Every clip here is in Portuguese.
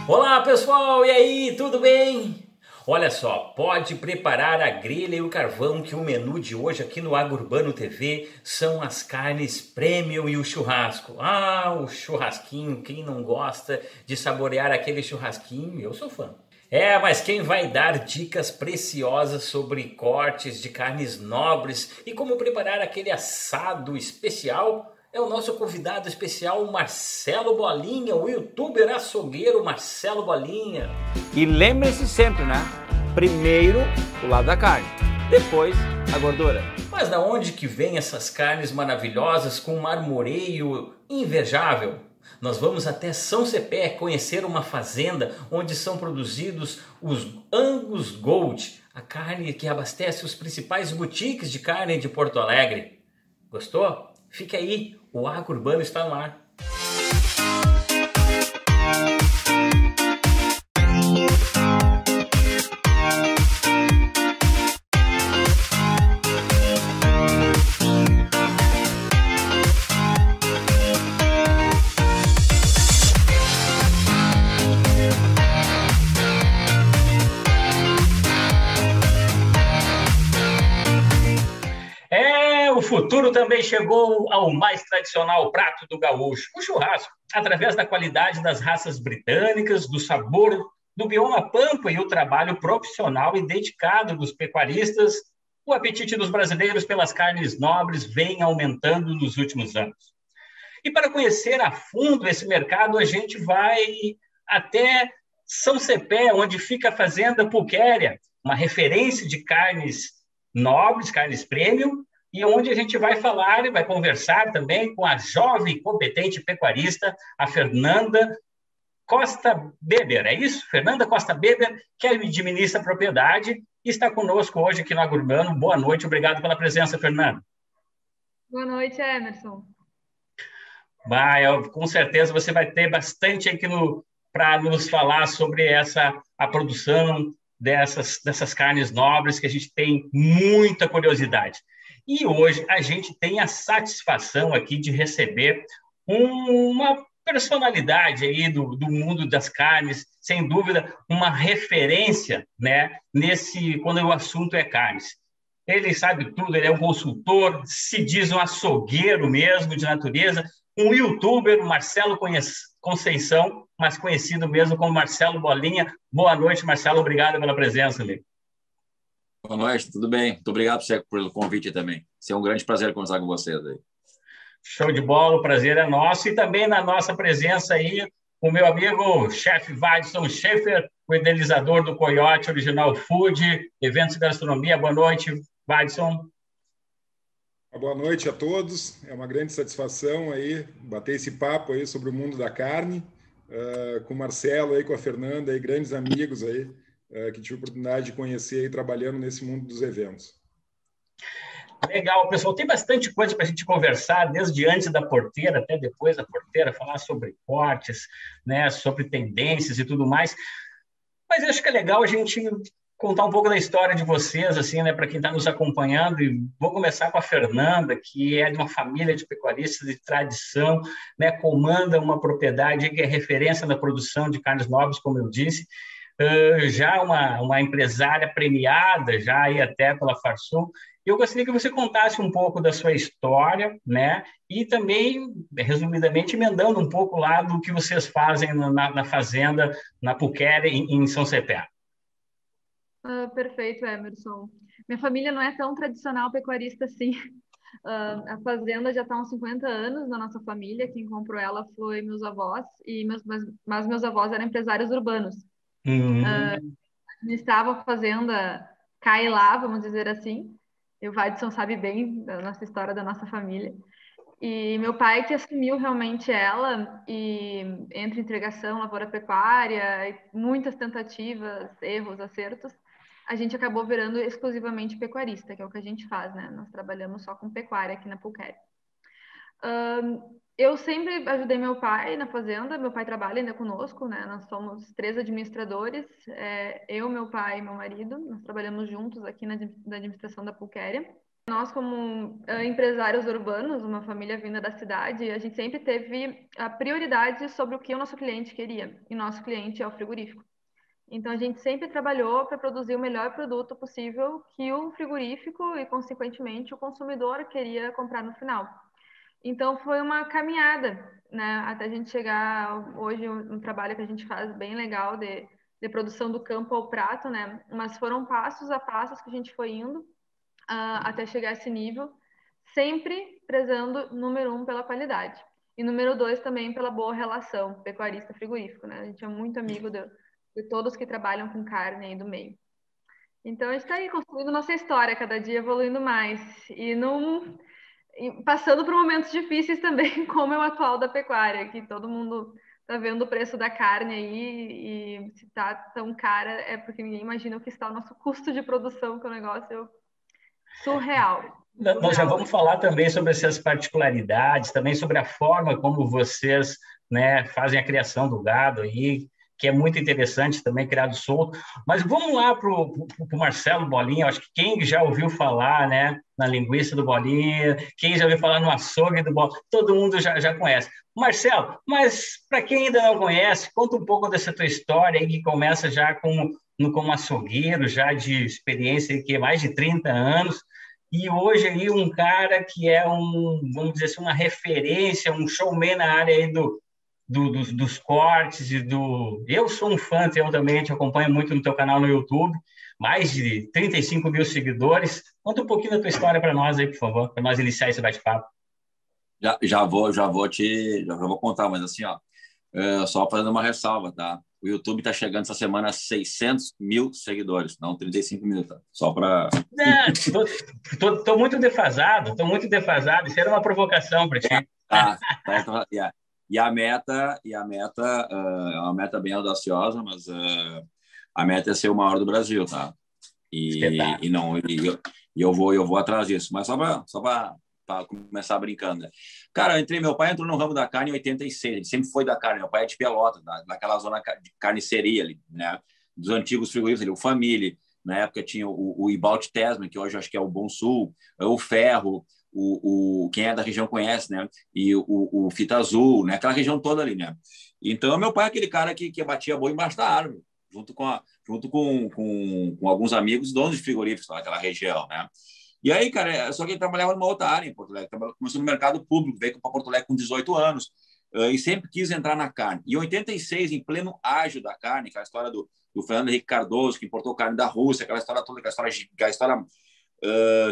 Olá pessoal, e aí, tudo bem? Olha só, pode preparar a grelha e o carvão que o menu de hoje aqui no Agurbano TV são as carnes premium e o churrasco. Ah, o churrasquinho, quem não gosta de saborear aquele churrasquinho, eu sou fã. Mas quem vai dar dicas preciosas sobre cortes de carnes nobres e como preparar aquele assado especial é o nosso convidado especial, Marcelo Bolinha, o youtuber açougueiro Marcelo Bolinha. E lembre-se sempre, né? Primeiro o lado da carne, depois a gordura. Mas da onde que vem essas carnes maravilhosas com um marmoreio invejável? Nós vamos até São Cepé conhecer uma fazenda onde são produzidos os Angus Gold, a carne que abastece os principais boutiques de carne de Porto Alegre. Gostou? Fica aí, o Agurbano está no ar. O futuro também chegou ao mais tradicional prato do gaúcho, o churrasco, através da qualidade das raças britânicas, do sabor do bioma pampa e o trabalho profissional e dedicado dos pecuaristas, o apetite dos brasileiros pelas carnes nobres vem aumentando nos últimos anos. E para conhecer a fundo esse mercado, a gente vai até São Cepé, onde fica a Fazenda Pulquéria, uma referência de carnes nobres, carnes premium, e onde a gente vai falar e vai conversar também com a jovem e competente pecuarista, a Fernanda Costa Beber. É isso? Fernanda Costa Beber, que administra a propriedade e está conosco hoje aqui no Agurbano. Boa noite, obrigado pela presença, Fernanda. Boa noite, Emerson. Com certeza você vai ter bastante aqui para nos falar sobre a produção dessas carnes nobres, que a gente tem muita curiosidade. E hoje a gente tem a satisfação aqui de receber uma personalidade aí do mundo das carnes, sem dúvida, uma referência, né, quando o assunto é carnes. Ele sabe tudo, ele é um consultor, se diz um açougueiro mesmo, de natureza, um youtuber, o Marcelo Conceição, mas conhecido mesmo como Marcelo Bolinha. Boa noite, Marcelo, obrigado pela presença, amigo. Boa noite, tudo bem? Muito obrigado pelo convite também. É um grande prazer conversar com vocês aí. Show de bola, o prazer é nosso. E também na nossa presença aí, o meu amigo chefe Vadson Schaefer, o idealizador do Coyote Original Food, eventos de gastronomia. Boa noite, Vadson. Boa noite a todos. É uma grande satisfação aí bater esse papo aí sobre o mundo da carne, com o Marcelo aí, com a Fernanda aí, grandes amigos aí, que tive a oportunidade de conhecer aí trabalhando nesse mundo dos eventos. Legal, pessoal. Tem bastante coisa para a gente conversar, desde antes da porteira até depois da porteira, falar sobre cortes, né, sobre tendências e tudo mais. Mas eu acho que é legal a gente contar um pouco da história de vocês, assim, né, para quem está nos acompanhando. E vou começar com a Fernanda, que é de uma família de pecuaristas de tradição, né, comanda uma propriedade que é referência na produção de carnes nobres, como eu disse. Já uma empresária premiada, já aí até pela Farsul. Eu gostaria que você contasse um pouco da sua história, né? E também, resumidamente, emendando um pouco lá do que vocês fazem na fazenda, na Pulquéria, em São Cepé. Perfeito, Emerson. Minha família não é tão tradicional pecuarista assim. A fazenda já está há uns 50 anos na nossa família. Quem comprou ela foi meus avós, mas meus avós eram empresários urbanos. Administravam a fazenda cá e lá, vamos dizer assim. E o Vadson sabe bem da nossa história, da nossa família. E meu pai que assumiu realmente ela, e entre entregação, lavoura pecuária, e muitas tentativas, erros, acertos, a gente acabou virando exclusivamente pecuarista, que é o que a gente faz, né? Nós trabalhamos só com pecuária aqui na Pulquéria. Eu sempre ajudei meu pai na fazenda, meu pai trabalha ainda conosco, né? Nós somos 3 administradores, eu, meu pai e meu marido, nós trabalhamos juntos aqui na administração da Pulquéria. Nós, como empresários urbanos, uma família vinda da cidade, a gente sempre teve a prioridade sobre o que o nosso cliente queria. E nosso cliente é o frigorífico. Então, a gente sempre trabalhou para produzir o melhor produto possível que o frigorífico e, consequentemente, o consumidor queria comprar no final. Então, foi uma caminhada, né? Até a gente chegar hoje, um trabalho que a gente faz bem legal de produção do campo ao prato, né? Mas foram passos a passos que a gente foi indo até chegar a esse nível, sempre prezando, número 1, pela qualidade. E número 2, também pela boa relação pecuarista-frigorífico, né? A gente é muito amigo de todos que trabalham com carne aí do meio. Então, a gente está aí construindo nossa história, cada dia evoluindo mais. E passando por momentos difíceis também, como é o atual da pecuária, que todo mundo está vendo o preço da carne aí, e se está tão cara é porque ninguém imagina o que está o nosso custo de produção, que é um negócio surreal. Nós já vamos falar também sobre essas particularidades, também sobre a forma como vocês, né, fazem a criação do gado aí, que é muito interessante também, criado solto. Mas vamos lá para o Marcelo Bolinha. Acho que quem já ouviu falar, né, na linguiça do Bolinha, quem já ouviu falar no açougue do Bolinha, todo mundo já conhece. Marcelo, mas para quem ainda não conhece, conta um pouco dessa tua história aí, que começa já como açougueiro, já de experiência, que é mais de 30 anos, e hoje aí um cara que é vamos dizer assim, uma referência, um showman na área aí dos cortes e do... Eu sou um fã teu também, te acompanho muito no teu canal no YouTube, mais de 35 mil seguidores. Conta um pouquinho da tua história para nós aí, por favor, para nós iniciar esse bate-papo. Já vou contar, mas assim, ó, só fazendo uma ressalva, tá? O YouTube está chegando essa semana a 600 mil seguidores, não 35 mil, tá? Só para... Estou muito defasado, Isso era uma provocação para ti. Então, e a meta é uma meta bem audaciosa, mas a meta é ser o maior do Brasil, tá? E eu vou atrás disso. Mas só para começar brincando, né? Cara, meu pai entrou no ramo da carne em 86, ele sempre foi da carne. Meu pai é de Pelota, daquela zona de carniceria ali, né? Dos antigos frigoríficos ali, o Família. Na época tinha o Ibalt Tesman, que hoje acho que é o Bom Sul, o Ferro, quem é da região conhece, né? E o Fita Azul, né? Aquela região toda ali, né? Então, meu pai é aquele cara que batia boi embaixo da árvore, junto com alguns amigos donos de frigoríficos naquela região, né? E aí, cara, só que ele trabalhava numa outra área em Porto Alegre, começou no mercado público, veio para Porto Alegre com 18 anos, e sempre quis entrar na carne. E em 86, em pleno ágio da carne, aquela história do Fernando Henrique Cardoso, que importou carne da Rússia, aquela história toda, aquela história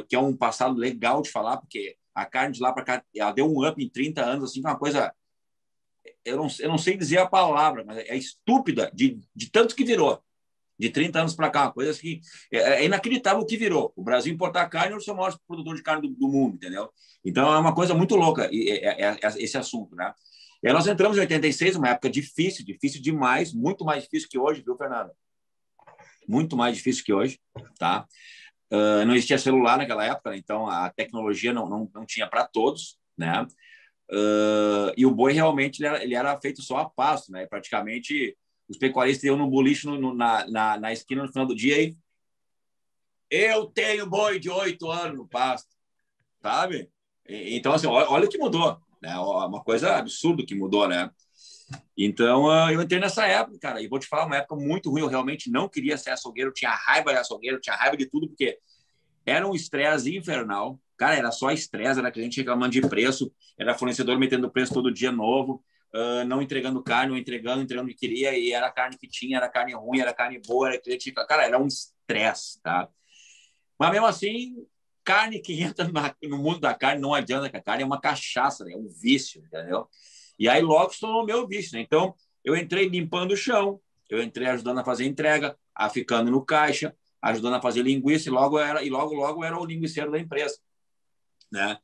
que é um passado legal de falar, porque a carne de lá para cá, ela deu um up em 30 anos, assim, uma coisa... Eu não sei dizer a palavra, mas é estúpida de tanto que virou. De 30 anos para cá, uma coisa que é inacreditável o que virou. O Brasil importar carne é o seu maior produtor de carne do mundo, entendeu? Então, é uma coisa muito louca esse assunto, né? E aí nós entramos em 86, uma época difícil demais, muito mais difícil que hoje, viu, Fernando? Muito mais difícil que hoje, tá? Não existia celular naquela época, então a tecnologia não tinha para todos, né? E o boi realmente ele era feito só a pasto, né? Praticamente os pecuaristas iam no boliche na esquina no final do dia e eu tenho boi de 8 anos no pasto, sabe? Então, assim, olha o que mudou, né? Uma coisa absurda que mudou, né? Então, eu entrei nessa época, cara, e vou te falar, uma época muito ruim, eu realmente não queria ser açougueiro, eu tinha raiva de açougueiro, tinha raiva de tudo, porque era um estresse infernal, cara, era só estresse, era cliente reclamando de preço, era fornecedor metendo preço todo dia novo, não entregando carne, não entregando o que queria, e era carne que tinha, era carne ruim, era carne boa, era cliente, cara, era um estresse, tá? Mas mesmo assim, carne que entra no mundo da carne, não adianta, que a carne é uma cachaça, né? É um vício, entendeu? E aí logo se tornou meu vício, né? Então, eu entrei limpando o chão, eu entrei ajudando a fazer entrega, ficando no caixa, ajudando a fazer linguiça, e logo era o linguiceiro da empresa, né?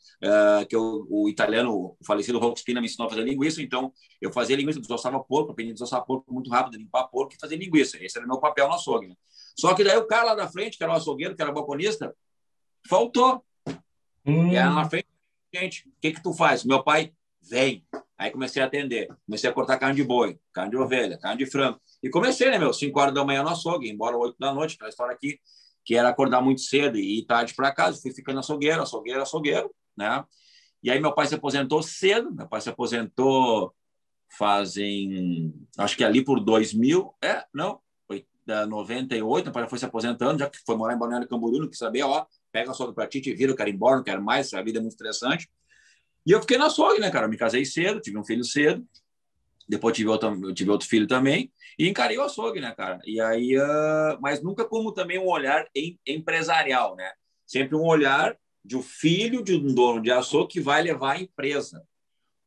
Que o italiano, o falecido Rocco Spina, me ensinou a fazer linguiça, então eu fazia linguiça, desossava porco, aprendi a desossar porco muito rápido, limpar porco e fazer linguiça. Esse era o meu papel no açougue, né? Só que daí o cara lá da frente, que era o açougueiro, que era o balconista, faltou. E aí na frente, gente, o que tu faz? Meu pai, vem. Aí comecei a atender, comecei a cortar carne de boi, carne de ovelha, carne de frango. E comecei, né, 5 horas da manhã no açougue, embora 8 da noite, aquela história aqui, que era acordar muito cedo e ir tarde para casa. Fui ficando açougueiro, né? E aí meu pai se aposentou cedo. Meu pai se aposentou fazem, acho que ali por 2000, não, foi 98, meu pai foi se aposentando, já que foi morar em Balneário Camboriú, não quis saber, pega açougue para ti, te vira, eu quero ir embora, não quero mais, a vida é muito estressante. E eu fiquei na açougue, né, cara? Eu me casei cedo, tive um filho cedo, depois tive outro filho também, e encarei o açougue, né, cara? E aí, mas nunca como também um olhar empresarial, né? Sempre um olhar de um filho de um dono de açougue que vai levar a empresa.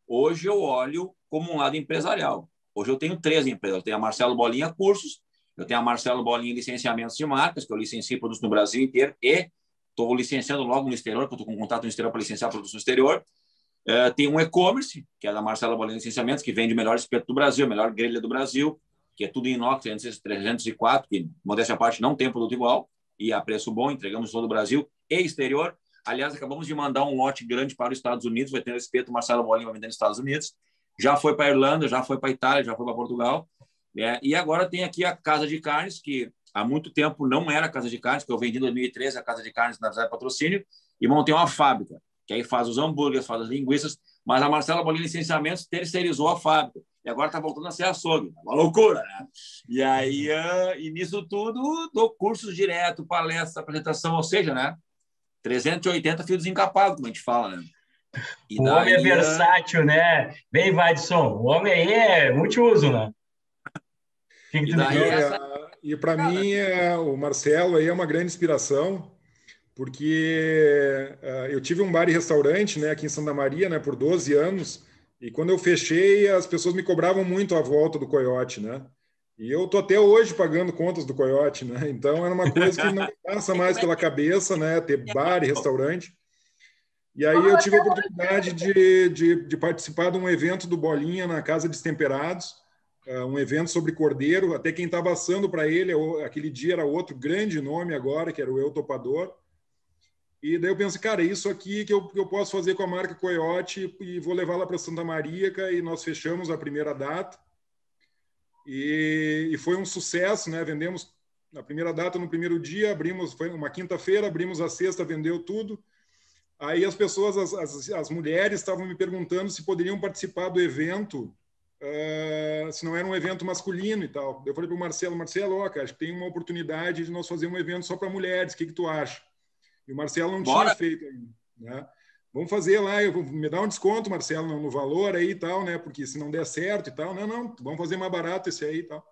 Hoje eu olho como um lado empresarial. Hoje eu tenho 3 empresas. Eu tenho a Marcelo Bolinha Cursos, eu tenho a Marcelo Bolinha Licenciamentos de Marcas, que eu licencio produtos no Brasil inteiro, e estou licenciando logo no exterior, porque eu estou com contato no exterior para licenciar produtos no exterior. Tem um e-commerce, que é da Marcelo Bolinha Licenciamentos, que vende o melhor espeto do Brasil, a melhor grelha do Brasil, que é tudo em inox 304, que, modéstia à parte, não tem produto igual, e a preço bom, entregamos todo o Brasil e exterior. Aliás, acabamos de mandar um lote grande para os Estados Unidos, vai ter o espeto, Marcelo Bolinha vai vender nos Estados Unidos. Já foi para a Irlanda, já foi para a Itália, já foi para Portugal. E agora tem aqui a Casa de Carnes, que há muito tempo não era a Casa de Carnes, que eu vendi em 2013 a Casa de Carnes na Zé Patrocínio, e montei uma fábrica, que aí faz os hambúrgueres, faz as linguiças, mas a Marcelo Bolinha Licenciamentos terceirizou a fábrica. E agora está voltando a ser açougue. Uma loucura, né? E aí, e nisso tudo, dou cursos direto, palestra, apresentação, ou seja, né? 380 fios desencapados, como a gente fala, né? O homem é versátil, né? Bem, Vadson, o homem aí é multiuso, né? E para mim, o Marcelo aí é uma grande inspiração, porque eu tive um bar e restaurante, né, aqui em Santa Maria, né, por 12 anos, e quando eu fechei, as pessoas me cobravam muito a volta do Coiote, né? E eu tô até hoje pagando contas do Coiote, né? Então era uma coisa que não passa mais pela cabeça, né, ter bar e restaurante. E aí eu tive a oportunidade de participar de um evento do Bolinha na Casa Destemperados, um evento sobre cordeiro. Até quem estava assando para ele, aquele dia era outro grande nome agora, que era o Eu Topador. E daí eu pensei, cara, isso aqui que eu posso fazer com a marca Coiote e vou levar lá para Santa Maria, e nós fechamos a primeira data. E foi um sucesso, né? Vendemos na primeira data, no primeiro dia, foi uma quinta-feira, abrimos a sexta, vendeu tudo. Aí as pessoas, as mulheres estavam me perguntando se poderiam participar do evento, se não era um evento masculino e tal. Eu falei para o Marcelo, cara, acho que tem uma oportunidade de nós fazer um evento só para mulheres, o que tu acha? E o Marcelo não tinha feito ainda, né? Vamos fazer lá, me dá um desconto, Marcelo, no valor aí e tal, né? Porque se não der certo e tal, não, vamos fazer mais barato esse aí e tal.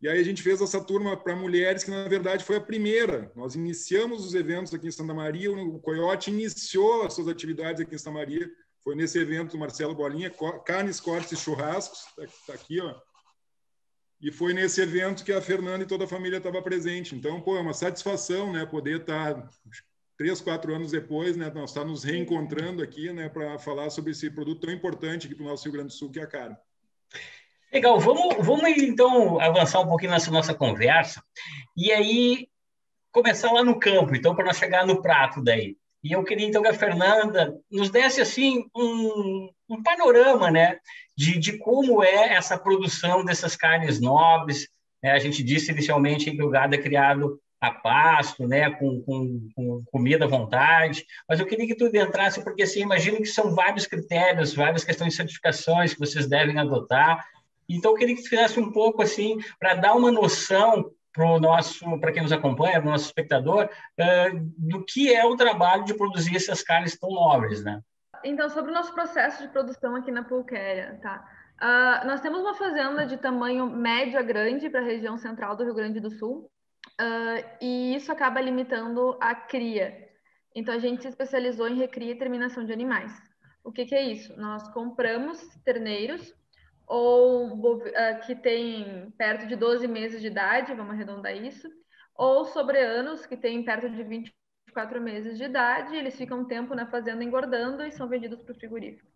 E aí a gente fez essa turma para mulheres, que na verdade foi a primeira. Nós iniciamos os eventos aqui em Santa Maria, o Coiote iniciou as suas atividades aqui em Santa Maria, foi nesse evento do Marcelo Bolinha, carnes, cortes e churrascos, tá aqui, ó. E foi nesse evento que a Fernanda e toda a família estava presente. Então, pô, é uma satisfação, né, poder estar 3, 4 anos depois, né, nós estamos nos reencontrando aqui, né, para falar sobre esse produto tão importante aqui para o nosso Rio Grande do Sul, que é a carne. Legal, vamos então avançar um pouquinho nessa nossa conversa e aí começar lá no campo, então, para nós chegar no prato daí. E eu queria então que a Fernanda nos desse assim um panorama, né, de como é essa produção dessas carnes nobres, né? A gente disse inicialmente que o gado é criado a pasto, né, com comida à vontade, mas eu queria que tu entrasse, porque assim, imagino que são vários critérios, várias questões de certificações que vocês devem adotar. Então, eu queria que tu fizesse um pouco assim, para dar uma noção para quem nos acompanha, para o nosso espectador, do que é o trabalho de produzir essas carnes tão nobres, né? Então, sobre o nosso processo de produção aqui na Pulquéria, tá? Nós temos uma fazenda de tamanho médio a grande para a região central do Rio Grande do Sul, e isso acaba limitando a cria. Então, a gente se especializou em recria e terminação de animais. O que é isso? Nós compramos terneiros ou que tem perto de 12 meses de idade, vamos arredondar isso, ou sobreanos, que tem perto de 24 meses de idade, eles ficam um tempo na fazenda engordando e são vendidos para o frigorífico.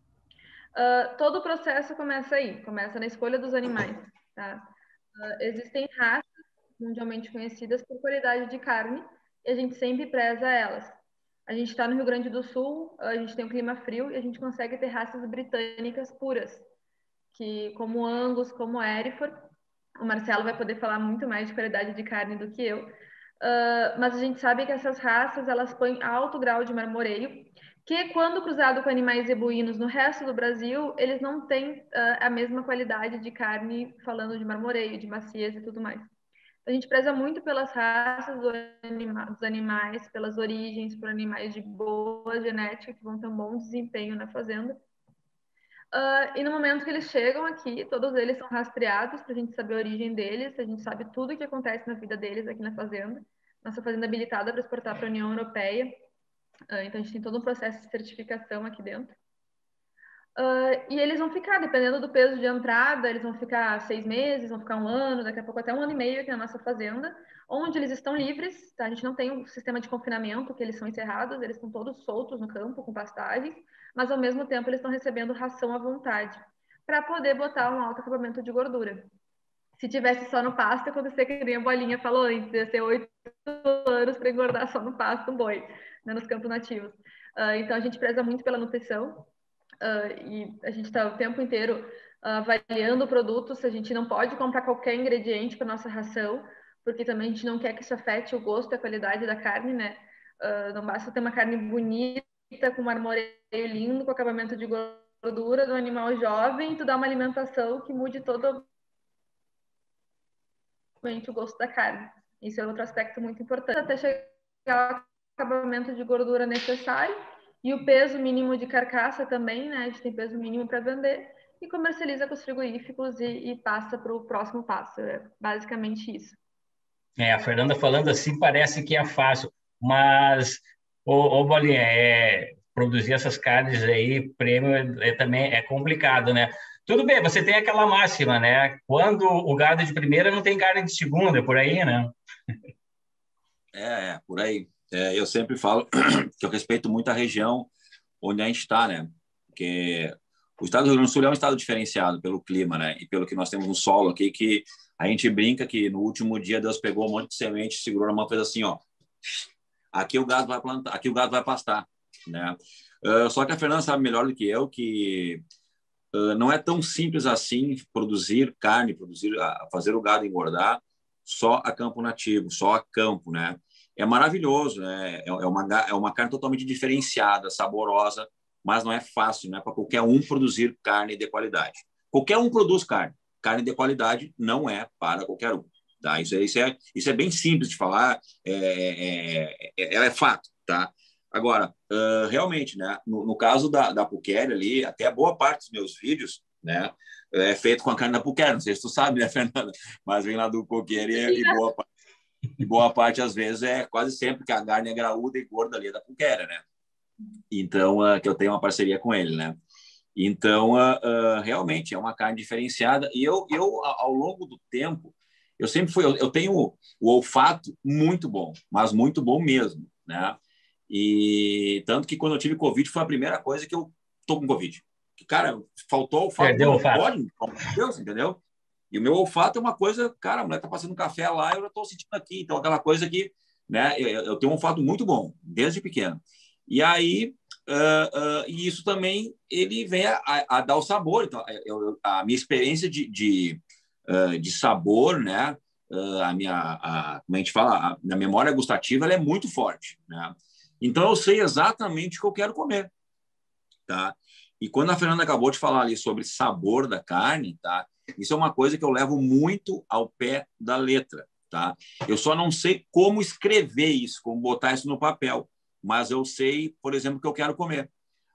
Todo o processo começa aí, começa na escolha dos animais. Tá? Existem raças mundialmente conhecidas por qualidade de carne e a gente sempre preza elas. A gente está no Rio Grande do Sul, a gente tem um clima frio e a gente consegue ter raças britânicas puras, que como Angus, como Hereford, o Marcelo vai poder falar muito mais de qualidade de carne do que eu, mas a gente sabe que essas raças elas põem alto grau de marmoreio, que quando cruzado com animais zebuínos no resto do Brasil, eles não têm a mesma qualidade de carne, falando de marmoreio, de maciez e tudo mais. A gente preza muito pelas raças dos animais, pelas origens, por animais de boa genética, que vão ter um bom desempenho na fazenda. E no momento que eles chegam aqui, todos eles são rastreados para a gente saber a origem deles, a gente sabe tudo o que acontece na vida deles aqui na fazenda. Nossa fazenda é habilitada para exportar para a União Europeia, então a gente tem todo um processo de certificação aqui dentro. E eles vão ficar, dependendo do peso de entrada, eles vão ficar 6 meses, vão ficar 1 ano, daqui a pouco até 1 ano e meio aqui na nossa fazenda, onde eles estão livres, tá? A gente não tem um sistema de confinamento, que eles são encerrados, eles estão todos soltos no campo, com pastagens, mas ao mesmo tempo eles estão recebendo ração à vontade, para poder botar um alto acabamento de gordura. Se tivesse só no pasto, ia acontecer que nem a Bolinha falou antes, ia ser 8 anos para engordar só no pasto um boi, né, nos campos nativos. Então a gente preza muito pela nutrição, e a gente está o tempo inteiro avaliando produtos. A gente não pode comprar qualquer ingrediente para nossa ração, porque também a gente não quer que isso afete o gosto e a qualidade da carne, né? Não basta ter uma carne bonita, com marmoreio lindo, com acabamento de gordura do animal jovem, tu dá uma alimentação que mude todo o gosto da carne. Isso é outro aspecto muito importante, até chegar ao acabamento de gordura necessário. E o peso mínimo de carcaça também, né? A gente tem peso mínimo para vender e comercializa com os frigoríficos e passa para o próximo passo. É basicamente isso. A Fernanda falando assim parece que é fácil, mas, Bolinha, produzir essas carnes aí, prêmio, também é complicado, né? Tudo bem, você tem aquela máxima, né? Quando o gado de primeira não tem carne de segunda, por aí, né? Por aí. Eu sempre falo que eu respeito muito a região onde a gente está, né? Porque o estado do Rio Grande do Sul é um estado diferenciado pelo clima, né? E pelo que nós temos no solo aqui, que a gente brinca que no último dia Deus pegou um monte de semente, segurou na mão e fez assim, ó, aqui o gado vai plantar, aqui o gado vai pastar, né? Só que a Fernanda sabe melhor do que eu que não é tão simples assim produzir carne, fazer o gado engordar só a campo nativo, só a campo, né? É maravilhoso, né? É uma carne totalmente diferenciada, saborosa, mas não é fácil, né? Para qualquer um produzir carne de qualidade. Qualquer um produz carne. Carne de qualidade não é para qualquer um. Tá? Isso é bem simples de falar, é fato. Tá? Agora, realmente, né? No caso da Puqueri ali, até boa parte dos meus vídeos, né? É feito com a carne da Puqueri. Não sei se tu sabe, né, Fernanda? Mas vem lá do Puqueri e boa parte, às vezes, quase sempre que a carne é graúda e gorda ali da Puqueri, né? Então, que eu tenho uma parceria com ele, né? Então, realmente, é uma carne diferenciada. E eu ao longo do tempo, eu sempre fui... Eu tenho o olfato muito bom, mas muito bom mesmo, né? E tanto que quando eu tive Covid, foi a primeira coisa que eu tô com Covid. Que, cara, faltou olfato. Perdeu o olfato. Pode, pelo amor de Deus, entendeu? E o meu olfato é uma coisa... Cara, a mulher tá passando café lá e eu já tô sentindo aqui. Então, aquela coisa que... né? Eu tenho um olfato muito bom, desde pequeno. E aí... e isso também ele vem a dar o sabor. Então, a minha experiência de sabor, né? Como a gente fala, a memória gustativa ela é muito forte, né? Então eu sei exatamente o que eu quero comer, tá? E quando a Fernanda acabou de falar ali sobre sabor da carne, tá? Isso é uma coisa que eu levo muito ao pé da letra, tá? Eu só não sei como escrever isso, como botar isso no papel. Mas eu sei, por exemplo, o que eu quero comer.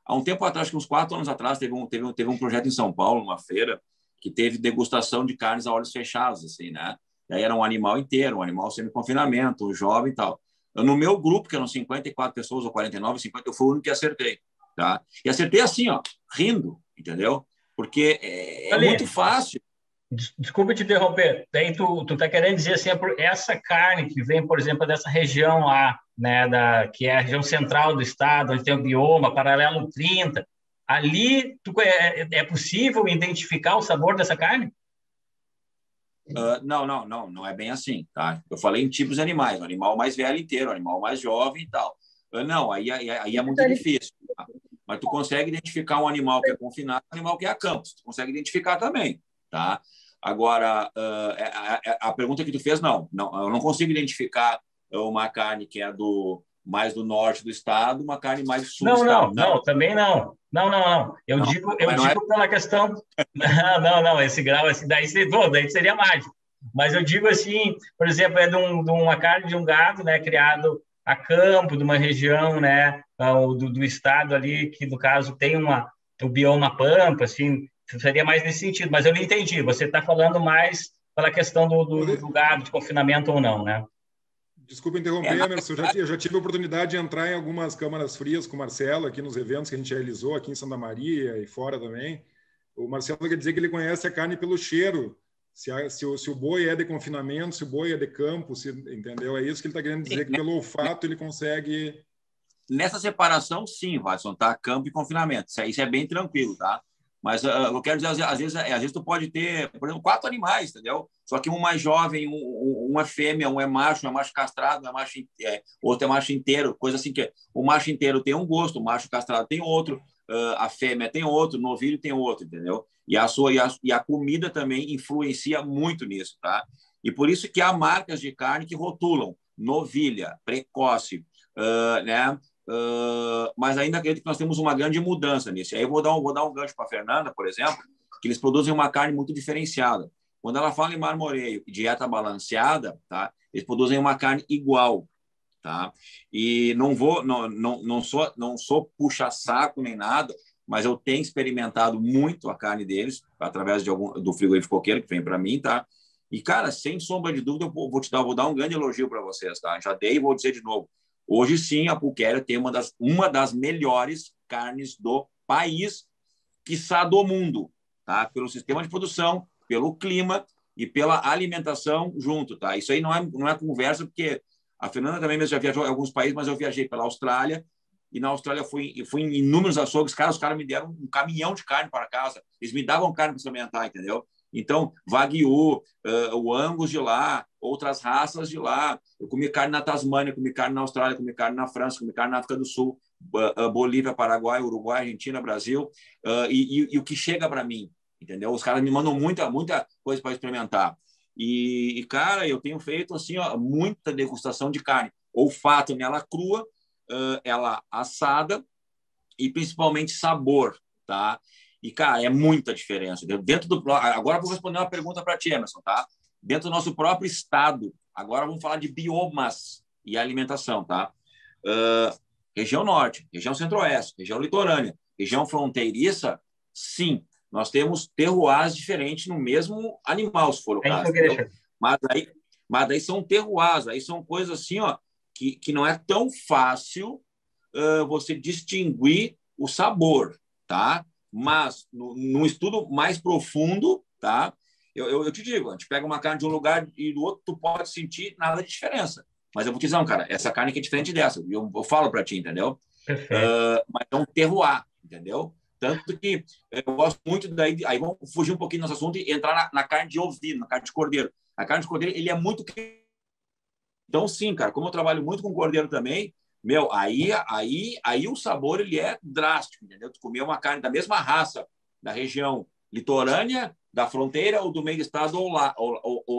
Há um tempo atrás, uns 4 anos atrás, teve um projeto em São Paulo, uma feira, que teve degustação de carnes a olhos fechados, assim, né? E aí era um animal inteiro, um animal semi-confinamento, um jovem e tal. No meu grupo, que eram 54 pessoas, ou 49, 50, eu fui o único que acertei, tá? E acertei assim, ó, rindo, entendeu? Porque é muito fácil. Desculpa te interromper. Daí tu tá querendo dizer assim, essa carne que vem, por exemplo, dessa região lá, né, que é a região central do estado, onde tem o bioma, paralelo 30, ali é possível identificar o sabor dessa carne? Não é bem assim, tá? Eu falei em tipos de animais, o animal mais velho inteiro, o animal mais jovem e tal. Não, aí é muito difícil, tá? Mas tu consegue identificar um animal que é confinado e um animal que é a campo, tu consegue identificar também, tá? Agora, a pergunta que tu fez, não, eu não consigo identificar uma carne que é mais do norte do estado, uma carne mais do sul do Não, estado. não, também não. Não. Eu Não, digo mas não é. pela questão. Não, esse grau assim, daí seria mágico. Mas eu digo assim, por exemplo, é de uma carne de um gado, né, criado a campo, de uma região, né, do estado ali, que no caso tem o bioma pampa, assim, seria mais nesse sentido. Mas eu não entendi. Você está falando mais pela questão do gado, de confinamento ou não, né? Desculpa interromper, Emerson. Eu já tive a oportunidade de entrar em algumas câmaras frias com o Marcelo aqui nos eventos que a gente realizou aqui em Santa Maria e fora também. O Marcelo quer dizer que ele conhece a carne pelo cheiro. Se o boi é de confinamento, se o boi é de campo, entendeu? É isso que ele está querendo dizer, que pelo olfato ele consegue... Nessa separação, sim, Watson, tá? Campo e confinamento. Isso é bem tranquilo, tá? Mas eu quero dizer, às vezes tu pode ter, por exemplo, 4 animais, entendeu? Só que um mais jovem, um é fêmea, um é macho castrado, outro é macho inteiro, coisa assim que o macho inteiro tem um gosto, o macho castrado tem outro, a fêmea tem outro, o novilho tem outro, entendeu? E a comida também influencia muito nisso, tá? E por isso que há marcas de carne que rotulam novilha, precoce, né? Mas ainda acredito que nós temos uma grande mudança nisso. Aí eu vou dar um gancho para a Fernanda, por exemplo, que eles produzem uma carne muito diferenciada. Quando ela fala em marmoreio e dieta balanceada, tá? Eles produzem uma carne igual, tá? E não sou puxa-saco nem nada, mas eu tenho experimentado muito a carne deles através do frigorífico coqueiro que vem para mim, tá? E, cara, sem sombra de dúvida, eu vou dar um grande elogio para vocês, tá? Já dei e vou dizer de novo. Hoje, sim, a Pulquéria tem uma das melhores carnes do país, quiçá do mundo, tá? Pelo sistema de produção, pelo clima e pela alimentação junto, tá? Isso aí não é conversa, porque a Fernanda também mesmo já viajou em alguns países, mas eu viajei pela Austrália, e na Austrália fui em inúmeros açougues, os caras me deram um caminhão de carne para casa, eles me davam carne para experimentar, entendeu? Então, Wagyu, o Angus de lá, outras raças de lá. Eu comi carne na Tasmânia, comi carne na Austrália, comi carne na França, comi carne na África do Sul, Bolívia, Paraguai, Uruguai, Argentina, Brasil. E o que chega para mim, entendeu? Os caras me mandam muita coisa para experimentar. E, cara, eu tenho feito assim, ó, muita degustação de carne. Olfato nela crua, ela assada e principalmente sabor, tá? E, cara, é muita diferença. Agora eu vou responder uma pergunta para ti, Emerson, tá? Dentro do nosso próprio estado, agora vamos falar de biomas e alimentação, tá? Região norte, região centro-oeste, região litorânea, região fronteiriça, sim, nós temos terroirs diferentes no mesmo animal, se for o caso. Mas daí são terroirs, aí são coisas assim, ó, que não é tão fácil você distinguir o sabor, tá? Mas num estudo mais profundo, tá? Eu te digo, a gente pega uma carne de um lugar e do outro, tu pode sentir nada de diferença. Mas eu vou te dizer, cara, essa carne aqui é diferente dessa. Eu falo para ti, entendeu? Mas é um terroir, entendeu? Tanto que eu gosto muito daí. Aí vamos fugir um pouquinho do nosso assunto e entrar na carne de ovino, na carne de cordeiro. A carne de cordeiro, ele é muito... Então, sim, cara, como eu trabalho muito com cordeiro também, aí o sabor ele é drástico, entendeu? Tu comer uma carne da mesma raça da região litorânea, da fronteira, ou do meio do estado, ou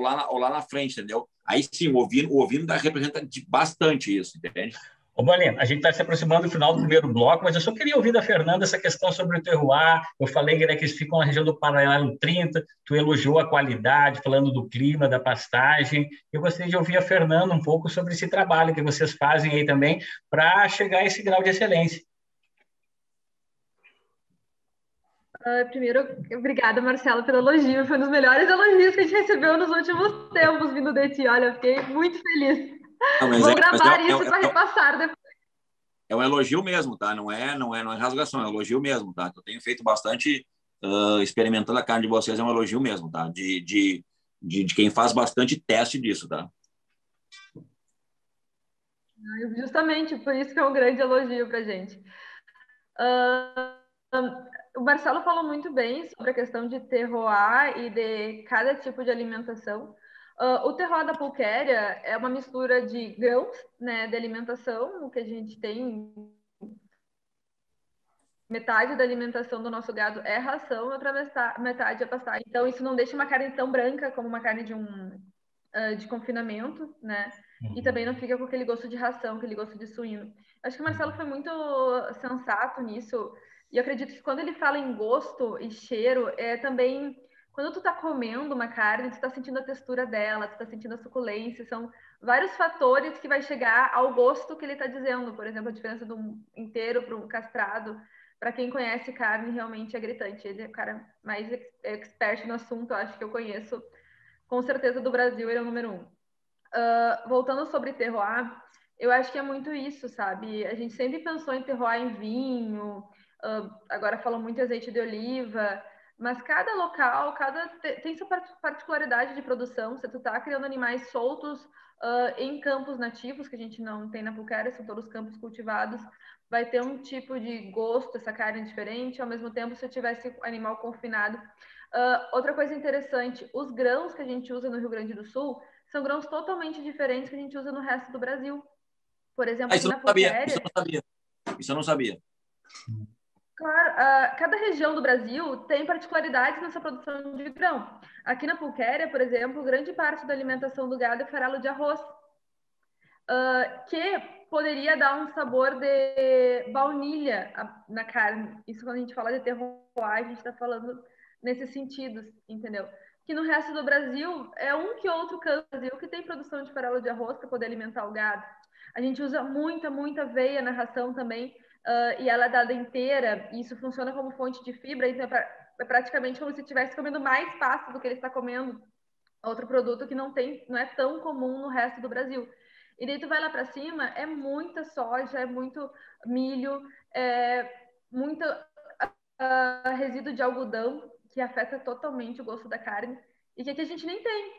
lá na frente, entendeu? Aí sim, o ovino representa bastante isso, entende? Ô, Balena, a gente está se aproximando do final do primeiro bloco, mas eu só queria ouvir da Fernanda essa questão sobre o terroir. Eu falei, né, que eles ficam na região do Paralelo 30, tu elogiou a qualidade, falando do clima, da pastagem. Eu gostaria de ouvir a Fernanda um pouco sobre esse trabalho que vocês fazem aí também para chegar a esse grau de excelência. Primeiro, obrigada, Marcelo, pelo elogio. Foi um dos melhores elogios que a gente recebeu nos últimos tempos vindo de ti. Olha, eu fiquei muito feliz. Vou gravar isso para repassar depois. É um elogio mesmo, tá? Não é rasgação, é um elogio mesmo, tá? Eu tenho feito bastante, experimentando a carne de vocês, é um elogio mesmo, tá? De quem faz bastante teste disso, tá? Justamente, por isso que é um grande elogio para a gente. O Marcelo falou muito bem sobre a questão de terroir e de cada tipo de alimentação. O terroir da Pulquéria é uma mistura de grãos, né, de alimentação, o que a gente tem. Metade da alimentação do nosso gado é ração, outra metade é pastagem. Então, isso não deixa uma carne tão branca como uma carne de confinamento, né? e também não fica com aquele gosto de ração, aquele gosto de suíno. Acho que o Marcelo foi muito sensato nisso, e eu acredito que quando ele fala em gosto e cheiro, é também... Quando tu tá comendo uma carne, tu tá sentindo a textura dela, tu tá sentindo a suculência, são vários fatores que vai chegar ao gosto que ele tá dizendo. Por exemplo, a diferença de um inteiro para um castrado. Para quem conhece carne, realmente é gritante. Ele é o cara mais expert no assunto, eu acho que eu conheço. Com certeza do Brasil, ele é o número 1. Voltando sobre terroir, eu acho que é muito isso, sabe? A gente sempre pensou em terroir em vinho, agora falam muito em azeite de oliva, mas cada local, tem sua particularidade de produção. Se tu tá criando animais soltos em campos nativos, que a gente não tem na Apucará, são todos campos cultivados, vai ter um tipo de gosto, essa carne diferente, ao mesmo tempo se eu tivesse animal confinado. Outra coisa interessante, os grãos que a gente usa no Rio Grande do Sul são grãos totalmente diferentes que a gente usa no resto do Brasil. Por exemplo, aqui na Apucará... Isso eu não sabia. Claro, cada região do Brasil tem particularidades nessa produção de grão. Aqui na Pulquéria, por exemplo, grande parte da alimentação do gado é farelo de arroz, que poderia dar um sabor de baunilha na carne. Isso quando a gente fala de terroir, a gente está falando nesses sentidos, entendeu? Que no resto do Brasil, é um que outro canto do Brasil que tem produção de farelo de arroz para poder alimentar o gado. A gente usa muita aveia na ração também, e ela é dada inteira, e isso funciona como fonte de fibra, então é praticamente como se estivesse comendo mais pasto do que ele está comendo, outro produto que não é tão comum no resto do Brasil. E daí tu vai lá para cima, é muita soja, é muito milho, é muito resíduo de algodão, que afeta totalmente o gosto da carne, e que aqui a gente nem tem.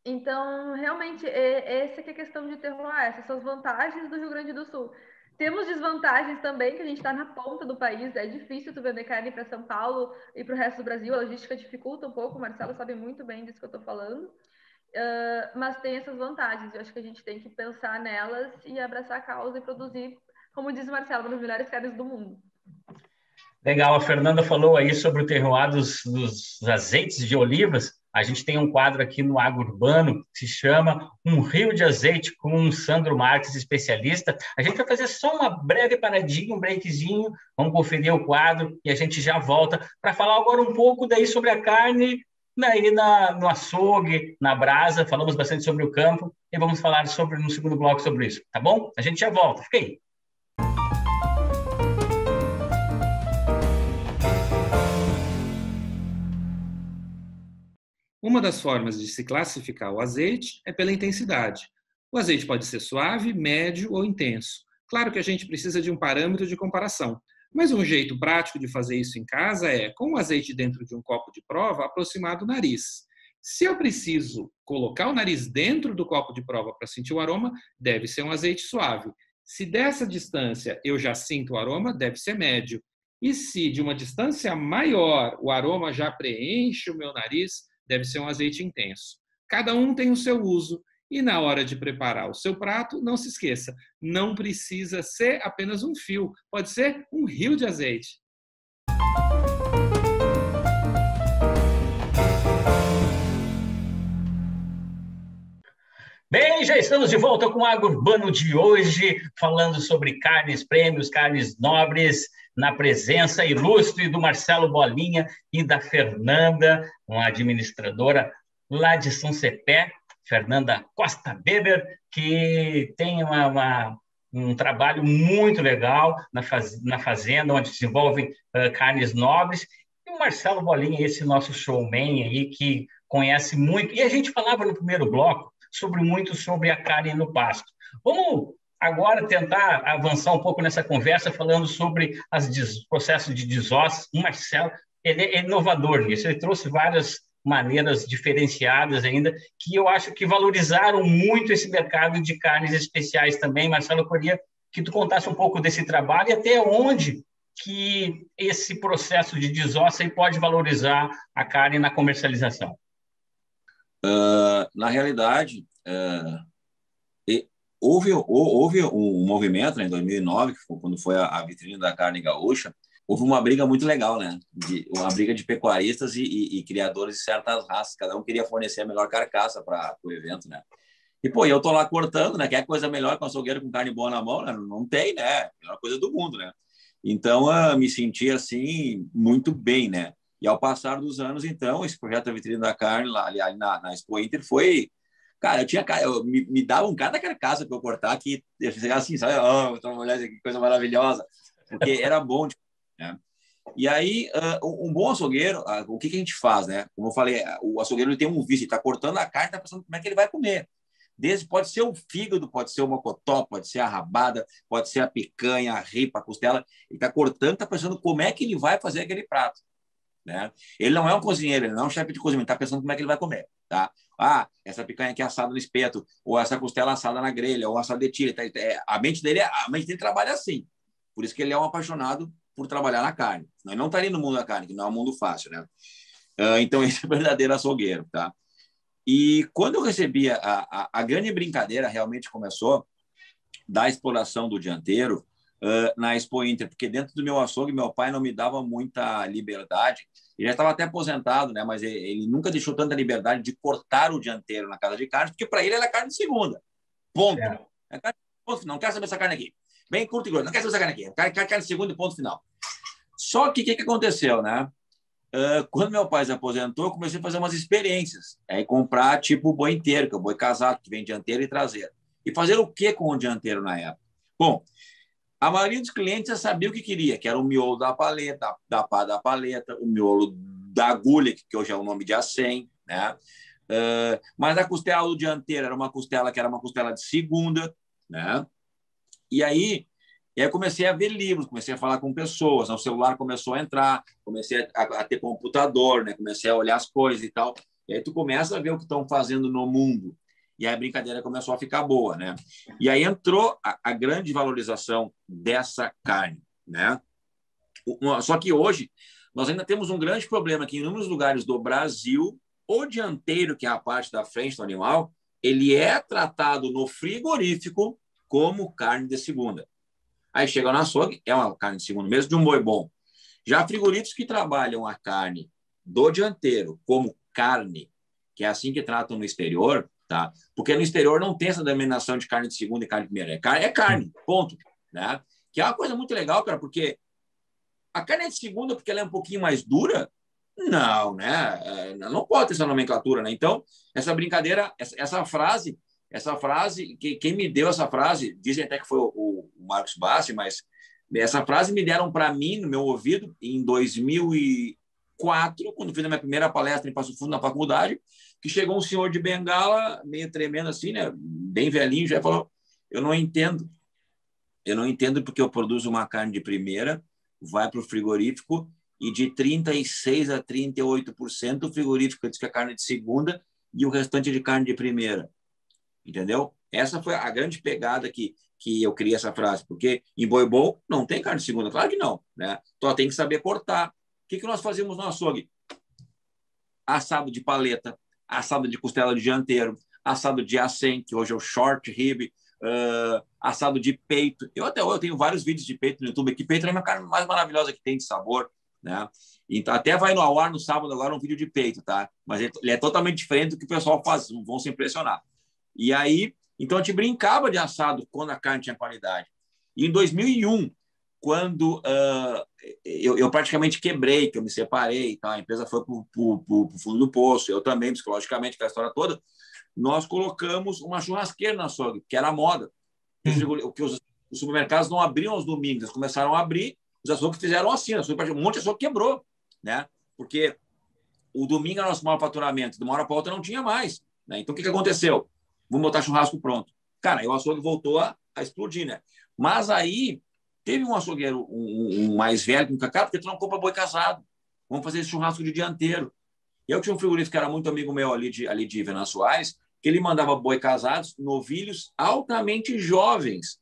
Então, realmente, essa que é a questão de terroir, essas são as vantagens do Rio Grande do Sul. Temos desvantagens também, que a gente está na ponta do país, é difícil tu vender carne para São Paulo e para o resto do Brasil, a logística dificulta um pouco, o Marcelo sabe muito bem disso que eu estou falando, mas tem essas vantagens, eu acho que a gente tem que pensar nelas e abraçar a causa e produzir, como diz o Marcelo, uma das melhores carnes do mundo. Legal, a Fernanda falou aí sobre o terroir dos azeites de olivas. A gente tem um quadro aqui no Agro Urbano que se chama Um Rio de Azeite, com o Sandro Marques, especialista. A gente vai fazer só uma breve paradinha, um breakzinho, vamos conferir o quadro e a gente já volta para falar agora um pouco daí sobre a carne no açougue, na brasa. Falamos bastante sobre o campo e vamos falar no segundo bloco sobre isso, tá bom? A gente já volta, fica aí. Uma das formas de se classificar o azeite é pela intensidade. O azeite pode ser suave, médio ou intenso. Claro que a gente precisa de um parâmetro de comparação, mas um jeito prático de fazer isso em casa é, com o azeite dentro de um copo de prova, aproximar do nariz. Se eu preciso colocar o nariz dentro do copo de prova para sentir o aroma, deve ser um azeite suave. Se dessa distância eu já sinto o aroma, deve ser médio. E se de uma distância maior o aroma já preenche o meu nariz, deve ser um azeite intenso. Cada um tem o seu uso e na hora de preparar o seu prato, não se esqueça, não precisa ser apenas um fio, pode ser um rio de azeite. Bem, já estamos de volta com o Agro Urbano de hoje, falando sobre carnes prêmios, carnes nobres, na presença ilustre do Marcelo Bolinha e da Fernanda, uma administradora lá de São Cepé, Fernanda Costa Beber, que tem um trabalho muito legal na fazenda, onde desenvolvem carnes nobres, e o Marcelo Bolinha, esse nosso showman aí, que conhece muito, e a gente falava no primeiro bloco muito sobre a carne no pasto. Vamos agora tentar avançar um pouco nessa conversa, falando sobre os processos de desosse. O Marcelo, ele é inovador nisso, ele trouxe várias maneiras diferenciadas ainda, que eu acho que valorizaram muito esse mercado de carnes especiais também. Marcelo, eu queria que tu contasse um pouco desse trabalho e até onde que esse processo de desosse pode valorizar a carne na comercialização. Na realidade, houve um movimento, né, em 2009, que foi quando foi a vitrine da carne gaúcha. Houve uma briga muito legal, né? Uma briga de pecuaristas e criadores de certas raças. Cada um queria fornecer a melhor carcaça para o evento, né? E, pô, eu tô lá cortando, né? Quer coisa melhor que um açougueiro com carne boa na mão, né? Não tem, né? Melhor coisa do mundo, né? Então, me senti, assim, muito bem, né? E ao passar dos anos, então, esse projeto da Vitrine da Carne, lá, ali na Expo Inter, foi... Cara, me davam cada carcaça para eu cortar que eu chegava assim, sabe? Oh, então, olha que coisa maravilhosa. Porque era bom, né? E aí, um bom açougueiro, o que a gente faz, né? Como eu falei, o açougueiro ele tem um vício, ele está cortando a carne, está pensando como é que ele vai comer. Pode ser o fígado, pode ser o mocotó, pode ser a rabada, pode ser a picanha, a ripa, a costela. Ele está cortando, está pensando como é que ele vai fazer aquele prato, né? Ele não é um cozinheiro, ele não é um chefe de cozinha, ele está pensando como é que ele vai comer, tá? Essa picanha aqui assada no espeto, ou essa costela assada na grelha, ou assada de tira. A mente dele trabalha assim. Por isso que ele é um apaixonado por trabalhar na carne. Ele não está ali no mundo da carne, que não é um mundo fácil, né? Então, esse é o verdadeiro açougueiro, tá? E quando eu recebi a grande brincadeira realmente começou da exploração do dianteiro na Expo Inter, porque dentro do meu açougue, meu pai não me dava muita liberdade. Ele já estava até aposentado, né? Mas ele nunca deixou tanta liberdade de cortar o dianteiro na casa de carne, porque para ele era carne de segunda. Ponto. É carne, ponto. Não quero saber essa carne aqui. Bem curto e grosso. Não quero saber essa carne aqui. Carne de segunda e ponto final. Só que o que aconteceu, né? Quando meu pai se aposentou, eu comecei a fazer umas experiências. Aí comprar tipo o boi inteiro, que é o boi casado, que vem dianteiro e traseiro. E fazer o que com o dianteiro na época? Bom, a maioria dos clientes já sabia o que queria, que era o miolo da paleta, da pá da paleta, o miolo da agulha, que hoje é o nome de acém, né? Mas a costela do dianteiro era uma costela que era uma costela de segunda, né? E aí eu comecei a ver livros, comecei a falar com pessoas, o celular começou a entrar, comecei a ter computador, né? Comecei a olhar as coisas e tal. E aí tu começa a ver o que estão fazendo no mundo. E aí a brincadeira começou a ficar boa, né? E aí entrou a grande valorização dessa carne, né? Só que hoje nós ainda temos um grande problema que em inúmeros lugares do Brasil, o dianteiro, que é a parte da frente do animal, ele é tratado no frigorífico como carne de segunda. Aí chega no açougue, é uma carne de segunda mesmo, de um boi bom. Já frigoríficos que trabalham a carne do dianteiro como carne, que é assim que tratam no exterior, tá? Porque no exterior não tem essa denominação de carne de segunda e carne de primeira. É carne, ponto. Né? Que é uma coisa muito legal, cara, porque a carne é de segunda porque ela é um pouquinho mais dura? Não, né? Não pode ter essa nomenclatura, né? Então, essa brincadeira, essa frase, quem me deu essa frase, dizem até que foi o Marcos Bassi, mas essa frase me deram para mim, no meu ouvido, em 2004, quando fiz a minha primeira palestra em Passo Fundo, na faculdade, que chegou um senhor de bengala, meio tremendo assim, né? Bem velhinho, já falou, eu não entendo porque eu produzo uma carne de primeira, vai para o frigorífico e de 36% a 38% o frigorífico diz que é carne de segunda e o restante é de carne de primeira. Entendeu? Essa foi a grande pegada que eu criei essa frase, porque em boi bom não tem carne de segunda, claro que não, né? Então tem que saber cortar. O que nós fazíamos no açougue? Assado de paleta, assado de costela de dianteiro, assado de acém, que hoje é o short rib, assado de peito. Eu tenho vários vídeos de peito no YouTube, que peito é a carne mais maravilhosa que tem de sabor, né? Então, até vai no ar no sábado agora um vídeo de peito, tá? Mas ele é totalmente diferente do que o pessoal faz, vão se impressionar. E aí, então a gente brincava de assado quando a carne tinha qualidade. E em 2001, quando eu praticamente quebrei, que eu me separei, tá? A empresa foi para o fundo do poço, eu também, psicologicamente, aquela história toda, nós colocamos uma churrasqueira na açougue, que era a moda. Porque os supermercados não abriam aos domingos, eles começaram a abrir, os açougues fizeram assim, um monte de açougue quebrou, né? Porque o domingo era nosso maior faturamento, de uma hora para outra não tinha mais, né? Então, o que aconteceu? Vamos botar churrasco pronto. Cara, aí o açougue voltou a explodir, né? Mas aí teve um açougueiro, um mais velho que um cacá, porque tu não compra boi casado. Vamos fazer esse churrasco de dianteiro. E eu tinha um frigorífico que era muito amigo meu ali de Venançoais, que ele mandava boi casados, novilhos altamente jovens.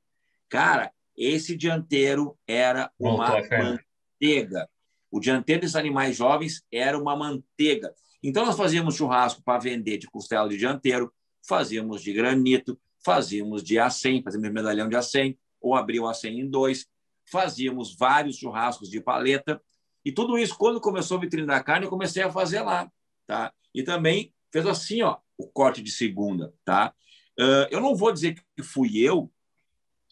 Cara, esse dianteiro era uma manteiga. O dianteiro desses animais jovens era uma manteiga. Então, nós fazíamos churrasco para vender de costela de dianteiro, fazíamos de granito, fazíamos de acém, fazíamos medalhão de acém, ou abria o acém em dois, fazíamos vários churrascos de paleta, e tudo isso, quando começou a Vitrine da Carne, eu comecei a fazer lá, tá? E também fez assim, ó, o corte de segunda, tá? Eu não vou dizer que fui eu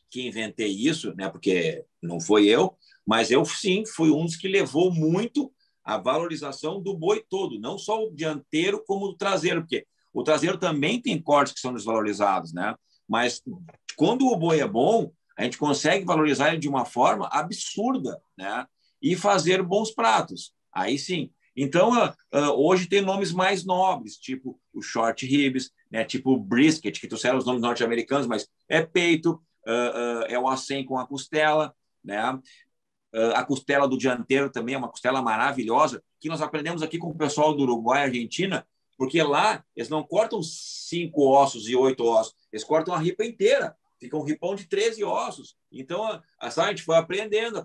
que inventei isso, né? Porque não foi eu, mas eu sim fui um dos que levou muito a valorização do boi todo, não só o dianteiro como o traseiro, porque o traseiro também tem cortes que são desvalorizados, né? Mas quando o boi é bom, a gente consegue valorizar ele de uma forma absurda, né? E fazer bons pratos. Aí sim. Então, hoje tem nomes mais nobres, tipo o short ribs, né? Tipo o brisket, que trouxeram os nomes norte-americanos, mas é peito, é o acém com a costela, né? A costela do dianteiro também é uma costela maravilhosa, que nós aprendemos aqui com o pessoal do Uruguai e Argentina, porque lá eles não cortam 5 ossos e 8 ossos, eles cortam a ripa inteira, fica um ripão de 13 ossos. Então, a gente foi aprendendo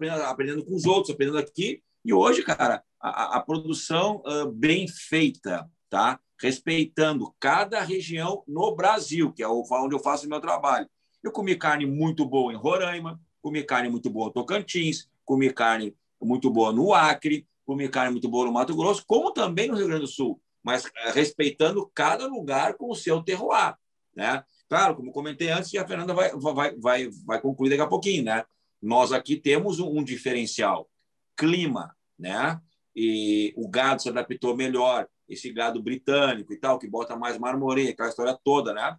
com os outros, aprendendo aqui, e hoje, cara, a produção bem feita, tá? Respeitando cada região no Brasil, que é onde eu faço o meu trabalho. Eu comi carne muito boa em Roraima, comi carne muito boa no Tocantins, comi carne muito boa no Acre, comi carne muito boa no Mato Grosso, como também no Rio Grande do Sul, mas respeitando cada lugar com o seu terroir, né? Claro, como comentei antes, e a Fernanda vai concluir daqui a pouquinho, né? Nós aqui temos um diferencial, clima, né? E o gado se adaptou melhor, esse gado britânico e tal, que bota mais marmoreio, aquela história toda, né?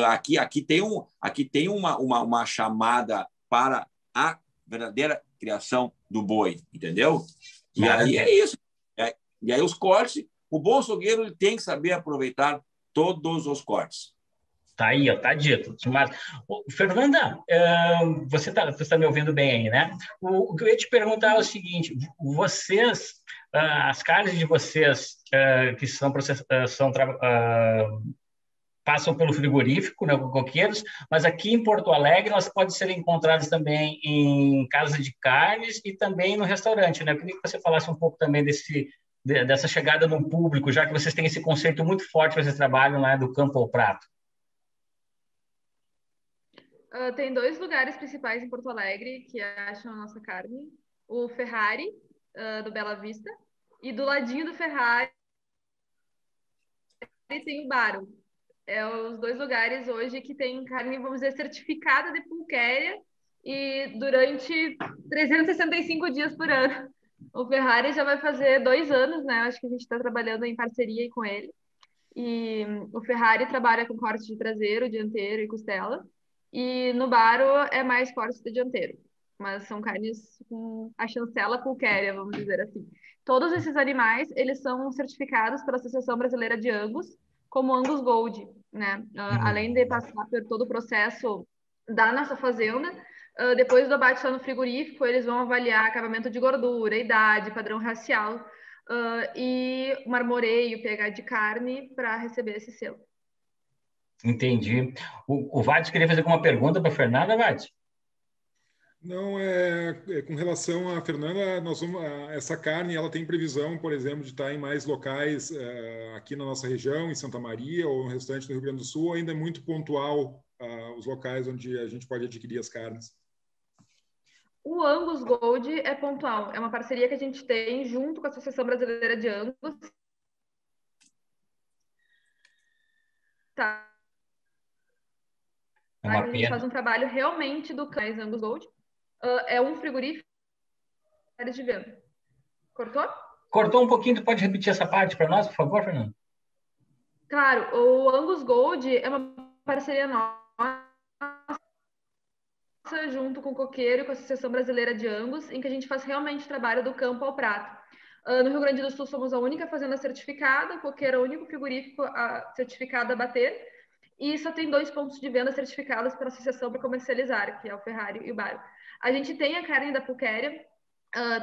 Aqui tem uma chamada para a verdadeira criação do boi, entendeu? E aí é isso. E aí os cortes, o bom açougueiro ele tem que saber aproveitar todos os cortes. Tá aí, ó, tá dito. Mas, Fernanda, você tá me ouvindo bem aí, né? O que eu ia te perguntar é o seguinte: vocês, as carnes de vocês que passam pelo frigorífico, né, com coqueiros, mas aqui em Porto Alegre elas podem ser encontradas também em casa de carnes e também no restaurante, né? Eu queria que você falasse um pouco também dessa chegada no público, já que vocês têm esse conceito muito forte que vocês trabalham lá do campo ao prato. Tem 2 lugares principais em Porto Alegre que acham a nossa carne. O Ferrari, do Bela Vista, e do ladinho do Ferrari tem o Baro. É os 2 lugares hoje que tem carne, vamos dizer, certificada de pulquéria e durante 365 dias por ano. O Ferrari já vai fazer 2 anos, né? Acho que a gente está trabalhando em parceria com ele. E o Ferrari trabalha com corte de traseiro, dianteiro e costela. E no Baro é mais corte de dianteiro. Mas são carnes com a chancela pulquéria, vamos dizer assim. Todos esses animais, eles são certificados pela Associação Brasileira de Angus como Angus Gold, né? Além de passar por todo o processo da nossa fazenda, depois do abate lá no frigorífico, eles vão avaliar acabamento de gordura, idade, padrão racial e marmoreio, pH de carne para receber esse selo. Entendi. O Vades queria fazer alguma pergunta para a Fernanda, Vades? Não, com relação à Fernanda, essa carne ela tem previsão, por exemplo, de estar em mais locais aqui na nossa região, em Santa Maria ou no restante do Rio Grande do Sul, ou ainda é muito pontual os locais onde a gente pode adquirir as carnes? O Angus Gold é pontual, é uma parceria que a gente tem junto com a Associação Brasileira de Angus. Tá. A gente faz um trabalho realmente do cães Angus Gold. É um frigorífico de venda. Cortou? Cortou um pouquinho, tu pode repetir essa parte para nós, por favor, Fernando? Claro, o Angus Gold é uma parceria nossa junto com o Coqueiro e com a Associação Brasileira de Angus, em que a gente faz realmente trabalho do campo ao prato. No Rio Grande do Sul somos a única fazenda certificada, o Coqueiro é o único frigorífico certificado a bater, e só tem 2 pontos de venda certificados pela associação para comercializar, que é o Ferrari e o Baro. A gente tem a carne da pulquéria,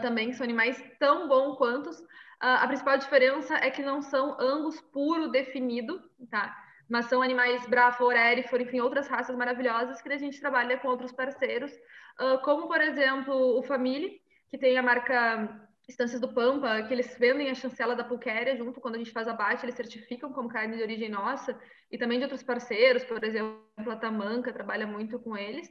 também são animais tão bons quantos. A principal diferença é que não são Angus puro definido, tá? Mas são animais Brahma, Hereford, enfim, outras raças maravilhosas que a gente trabalha com outros parceiros, como, por exemplo, o Família, que tem a marca Estâncias do Pampa, que eles vendem a chancela da pulquéria junto, quando a gente faz abate, eles certificam como carne de origem nossa, e também de outros parceiros, por exemplo, a Tamanca trabalha muito com eles.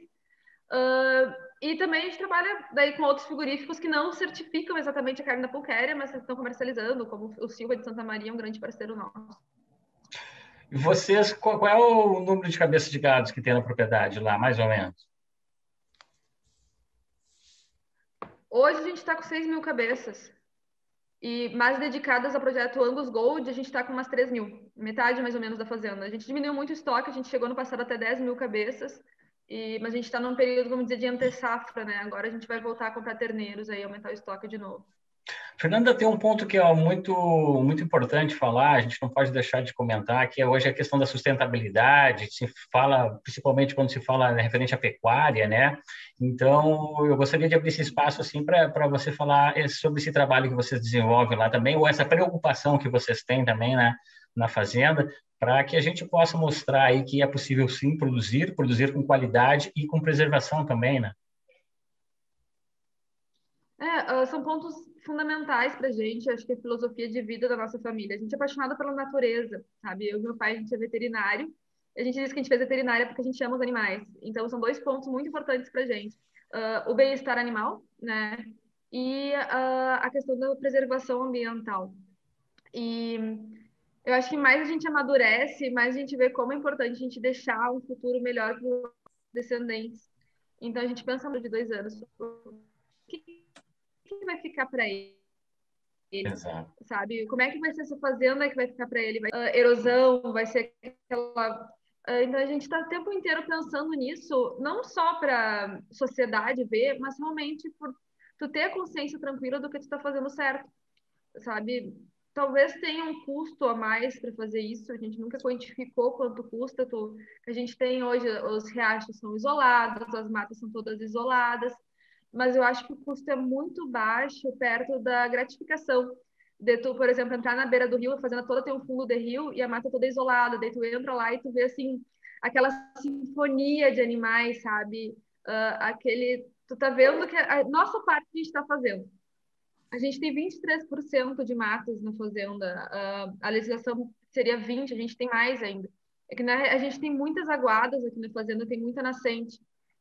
E também a gente trabalha daí com outros frigoríficos que não certificam exatamente a carne da pulquéria, mas estão comercializando, como o Silva de Santa Maria, um grande parceiro nosso. E vocês, qual é o número de cabeças de gados que tem na propriedade lá, mais ou menos? Hoje a gente está com 6.000 cabeças. E mais dedicadas ao projeto Angus Gold, a gente está com umas 3.000, metade mais ou menos da fazenda. A gente diminuiu muito o estoque, a gente chegou no passado até 10.000 cabeças, mas a gente está num período, vamos dizer, de antessafra, né? Agora a gente vai voltar a comprar terneiros aí, aumentar o estoque de novo. Fernanda, tem um ponto que é muito importante falar, a gente não pode deixar de comentar, que hoje é a questão da sustentabilidade, se fala, principalmente quando se fala referente à pecuária, né? Então, eu gostaria de abrir esse espaço assim para você falar sobre esse trabalho que vocês desenvolvem lá também, ou essa preocupação que vocês têm também, né, na fazenda, para que a gente possa mostrar aí que é possível sim produzir com qualidade e com preservação também, né? São pontos fundamentais para a gente, acho que é a filosofia de vida da nossa família. A gente é apaixonada pela natureza, sabe? Eu e meu pai, a gente é veterinário, e a gente diz que a gente fez veterinária porque a gente ama os animais. Então, são dois pontos muito importantes para a gente. O bem-estar animal, né? E a questão da preservação ambiental. E eu acho que mais a gente amadurece, mais a gente vê como é importante a gente deixar um futuro melhor para os descendentes. Então, a gente pensa no de 2 anos. O que vai ficar para ele? Exato. Sabe? Como é que vai ser essa fazenda que vai ficar para ele? Erosão, vai ser aquela... Então, a gente está o tempo inteiro pensando nisso, não só para a sociedade ver, mas realmente por tu ter a consciência tranquila do que tu está fazendo certo, sabe? Talvez tenha um custo a mais para fazer isso, a gente nunca quantificou quanto custa. A gente tem hoje, os riachos são isolados, as matas são todas isoladas, mas eu acho que o custo é muito baixo perto da gratificação. De tu, por exemplo, entrar na beira do rio, a fazenda toda tem um fundo de rio e a mata toda isolada, daí tu entra lá e tu vê, assim, aquela sinfonia de animais, sabe? Tu tá vendo que a nossa parte a gente está fazendo. A gente tem 23% de matas na fazenda, a legislação seria 20%, a gente tem mais ainda. É que a gente tem muitas aguadas aqui na fazenda, tem muita nascente.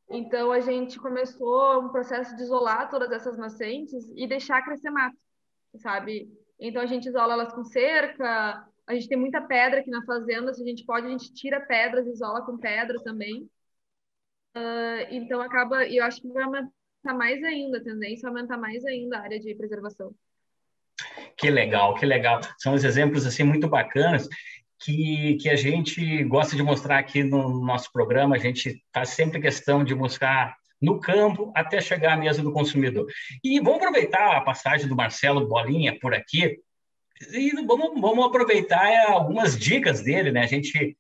Então, a gente começou um processo de isolar todas essas nascentes e deixar crescer mato, sabe? Então, a gente isola elas com cerca, a gente tem muita pedra aqui na fazenda, se a gente pode, a gente tira pedras, isola com pedra também. Então, e eu acho que vai aumentar mais ainda, a tendência é aumentar mais ainda a área de preservação. Que legal, que legal. São os exemplos, assim, muito bacanas que a gente gosta de mostrar aqui no nosso programa. A gente faz sempre questão de mostrar no campo até chegar à mesa do consumidor. E vamos aproveitar a passagem do Marcelo Bolinha por aqui e vamos aproveitar algumas dicas dele, né? A gente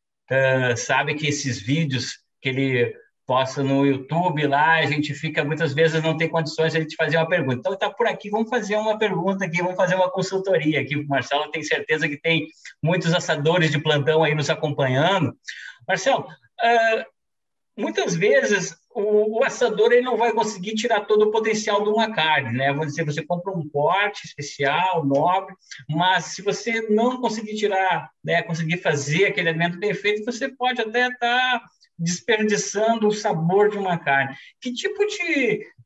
sabe que esses vídeos que ele posta no YouTube lá, a gente fica, muitas vezes não tem condições de a gente fazer uma pergunta. Então, está por aqui, vamos fazer uma pergunta aqui, vamos fazer uma consultoria aqui. O Marcelo tem certeza que tem muitos assadores de plantão aí nos acompanhando. Marcelo, muitas vezes o assador ele não vai conseguir tirar todo o potencial de uma carne, né? Vamos dizer, você compra um corte especial, nobre, mas se você não conseguir tirar, né, conseguir fazer aquele alimento bem feito, você pode até estar desperdiçando o sabor de uma carne. Que tipo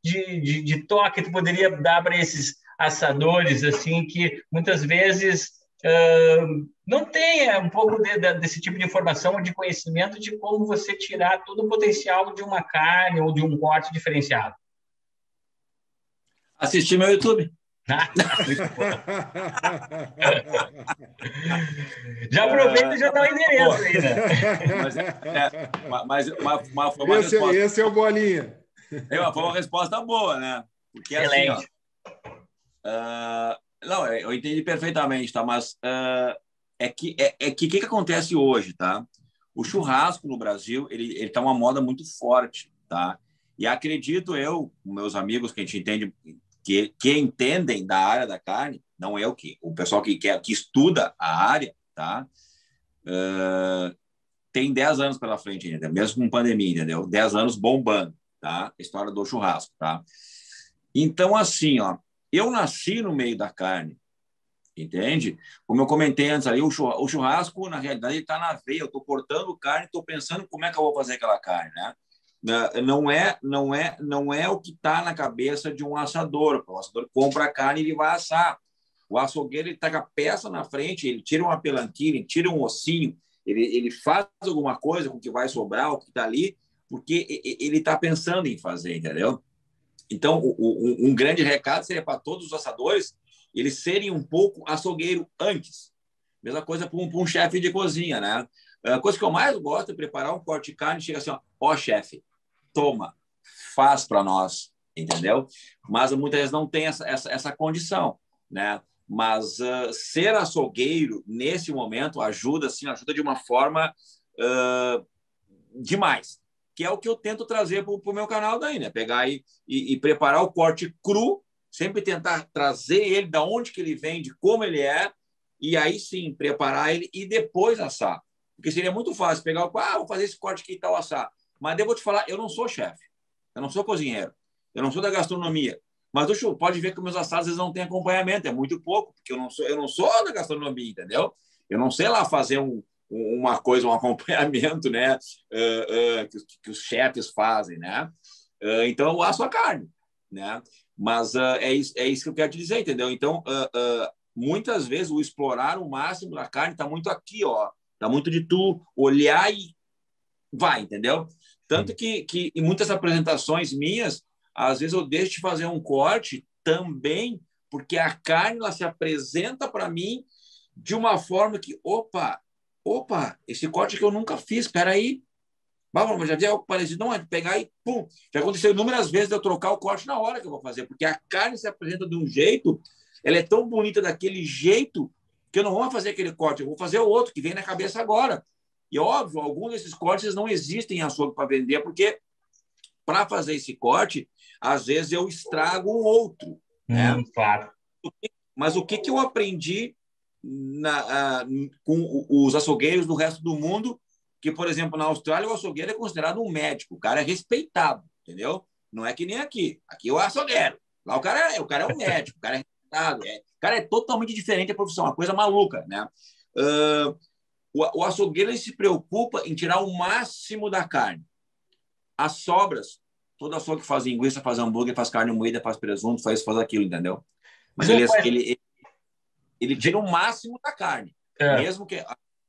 de toque tu poderia dar para esses assadores, assim, que muitas vezes não tem um pouco desse tipo de informação ou de conhecimento de como você tirar todo o potencial de uma carne ou de um corte diferenciado? Assistir meu YouTube. Já aproveita e já dá o endereço aí, né? Mas foi uma resposta. Esse é o Bolinha. Foi uma resposta boa, né? Porque excelente. Assim, não, eu entendi perfeitamente, tá? Mas que acontece hoje, tá? O churrasco no Brasil, ele tá uma moda muito forte, tá? E acredito eu, meus amigos que a gente entende, que entendem da área da carne, não eu, o pessoal que estuda a área, tá? Tem 10 anos pela frente, entendeu? Mesmo com pandemia, entendeu? 10 anos bombando, tá? A história do churrasco, tá? Então, assim, ó, eu nasci no meio da carne, entende? Como eu comentei antes ali, o churrasco, na realidade, ele está na veia. Eu estou cortando carne, estou pensando como é que eu vou fazer aquela carne, né? Não é o que está na cabeça de um assador. O assador compra a carne e ele vai assar. O açougueiro, ele tá com a peça na frente, ele tira uma pelanquilha, ele tira um ossinho, Ele faz alguma coisa com o que vai sobrar, o que está ali, porque ele está pensando em fazer, entendeu? Então, um grande recado seria para todos os assadores eles serem um pouco açougueiro antes. Mesma coisa para um chefe de cozinha, né? A coisa que eu mais gosto é preparar um corte de carne e chega assim, ó, chefe, toma, faz para nós, entendeu? Mas muitas vezes não tem essa condição, né? Mas ser açougueiro nesse momento ajuda de uma forma demais, que é o que eu tento trazer para o meu canal daí, né? Pegar e preparar o corte cru, sempre tentar trazer ele da onde que ele vem, de como ele é, e aí sim preparar ele e depois assar. Porque seria muito fácil pegar vou fazer esse corte aqui e tal, assar. Mas eu vou te falar, eu não sou chefe, eu não sou cozinheiro, eu não sou da gastronomia. Mas pode ver que meus assados eles não têm acompanhamento, é muito pouco, porque eu não sou da gastronomia, entendeu? Eu não sei lá fazer uma coisa, um acompanhamento, né? Que os chefes fazem, né? Então eu asso a carne, né? Mas é isso que eu quero te dizer, entendeu? Então, muitas vezes o explorar o máximo da carne está muito aqui, ó. Está muito de tu olhar e vai, entendeu? Tanto que em muitas apresentações minhas, às vezes eu deixo de fazer um corte também, porque a carne ela se apresenta para mim de uma forma que, opa, esse corte que eu nunca fiz, espera aí. Mas já vi algo parecido, não é pegar e pum. Já aconteceu inúmeras vezes de eu trocar o corte na hora que eu vou fazer, porque a carne se apresenta de um jeito, ela é tão bonita daquele jeito, que eu não vou fazer aquele corte, eu vou fazer o outro, que vem na cabeça agora. E, óbvio, alguns desses cortes não existem em açougue para vender, porque para fazer esse corte, às vezes eu estrago um outro. Né? Claro. Mas o que eu aprendi com os açougueiros do resto do mundo, que, por exemplo, na Austrália, o açougueiro é considerado um médico, o cara é respeitado, entendeu? Não é que nem aqui. Aqui é o açougueiro. Lá o cara é um médico, o cara é respeitado. O cara é totalmente diferente a profissão, uma coisa maluca, né? O açougueiro ele se preocupa em tirar o máximo da carne. As sobras, todo açougue faz linguiça, faz hambúrguer, faz carne moída, faz presunto, faz aquilo, entendeu? Mas ele tira o máximo da carne. Mesmo que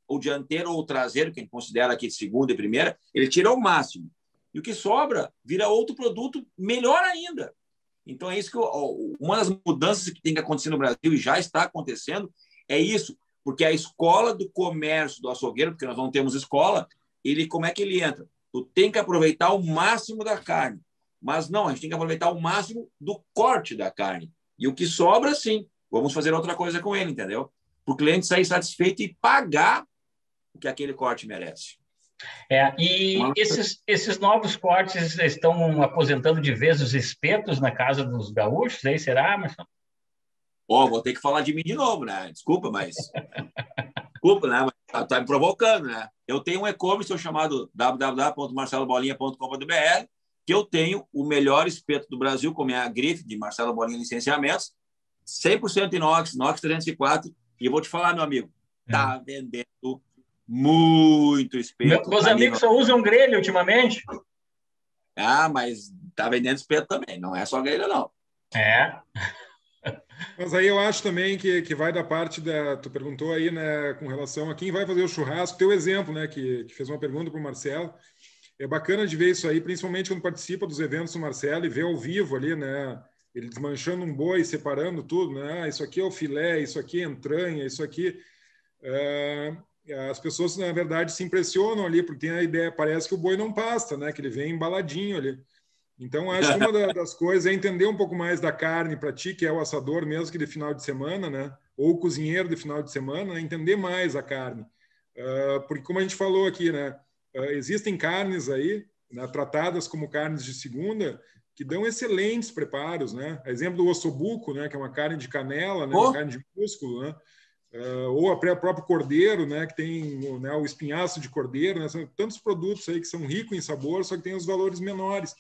o dianteiro ou o traseiro, que a gente considera aqui de segunda e primeira, ele tira o máximo. E o que sobra vira outro produto melhor ainda. Então é isso que uma das mudanças que tem que acontecer no Brasil e já está acontecendo é isso, porque a escola do comércio do açougueiro, porque nós não temos escola, como é que ele entra? Tu tem que aproveitar o máximo da carne. Mas não, a gente tem que aproveitar o máximo do corte da carne. E o que sobra, sim, vamos fazer outra coisa com ele, entendeu? Para o cliente sair satisfeito e pagar o que aquele corte merece. Esses novos cortes estão aposentando de vez os espetos na casa dos gaúchos, aí será, Marcelo? Vou ter que falar de mim de novo, né? Desculpa, mas tá me provocando, né? Eu tenho um e-commerce chamado www.marcelobolinha.com.br, que eu tenho o melhor espeto do Brasil, com minha grife de Marcelo Bolinha Licenciamentos, 100% inox 304, e eu vou te falar, meu amigo, tá vendendo muito espeto. Meus amigos só usam grelha ultimamente. Mas tá vendendo espeto também, não é só grelha, não. Mas aí eu acho também que vai da parte da... Tu perguntou aí, né, com relação a quem vai fazer o churrasco. Teu exemplo, né, que fez uma pergunta para o Marcelo. É bacana de ver isso aí, principalmente quando participa dos eventos do Marcelo e vê ao vivo ali, né, ele desmanchando um boi, separando tudo, né? Isso aqui é o filé, isso aqui é entranha, isso aqui... As pessoas, na verdade, se impressionam ali, porque tem a ideia, parece que o boi não pasta, né, que ele vem embaladinho ali. Então, acho que uma das coisas é entender um pouco mais da carne para ti, que é o assador mesmo que de final de semana, né? Ou o cozinheiro de final de semana, entender mais a carne. Porque, como a gente falou aqui, né? Existem carnes aí, né, tratadas como carnes de segunda, que dão excelentes preparos, né? Exemplo do ossobuco, né? Que é uma carne de canela, né? Uma carne de músculo, né? Ou o próprio cordeiro, né? Que tem, né, o espinhaço de cordeiro, né? São tantos produtos aí que são ricos em sabor, só que tem os valores menores.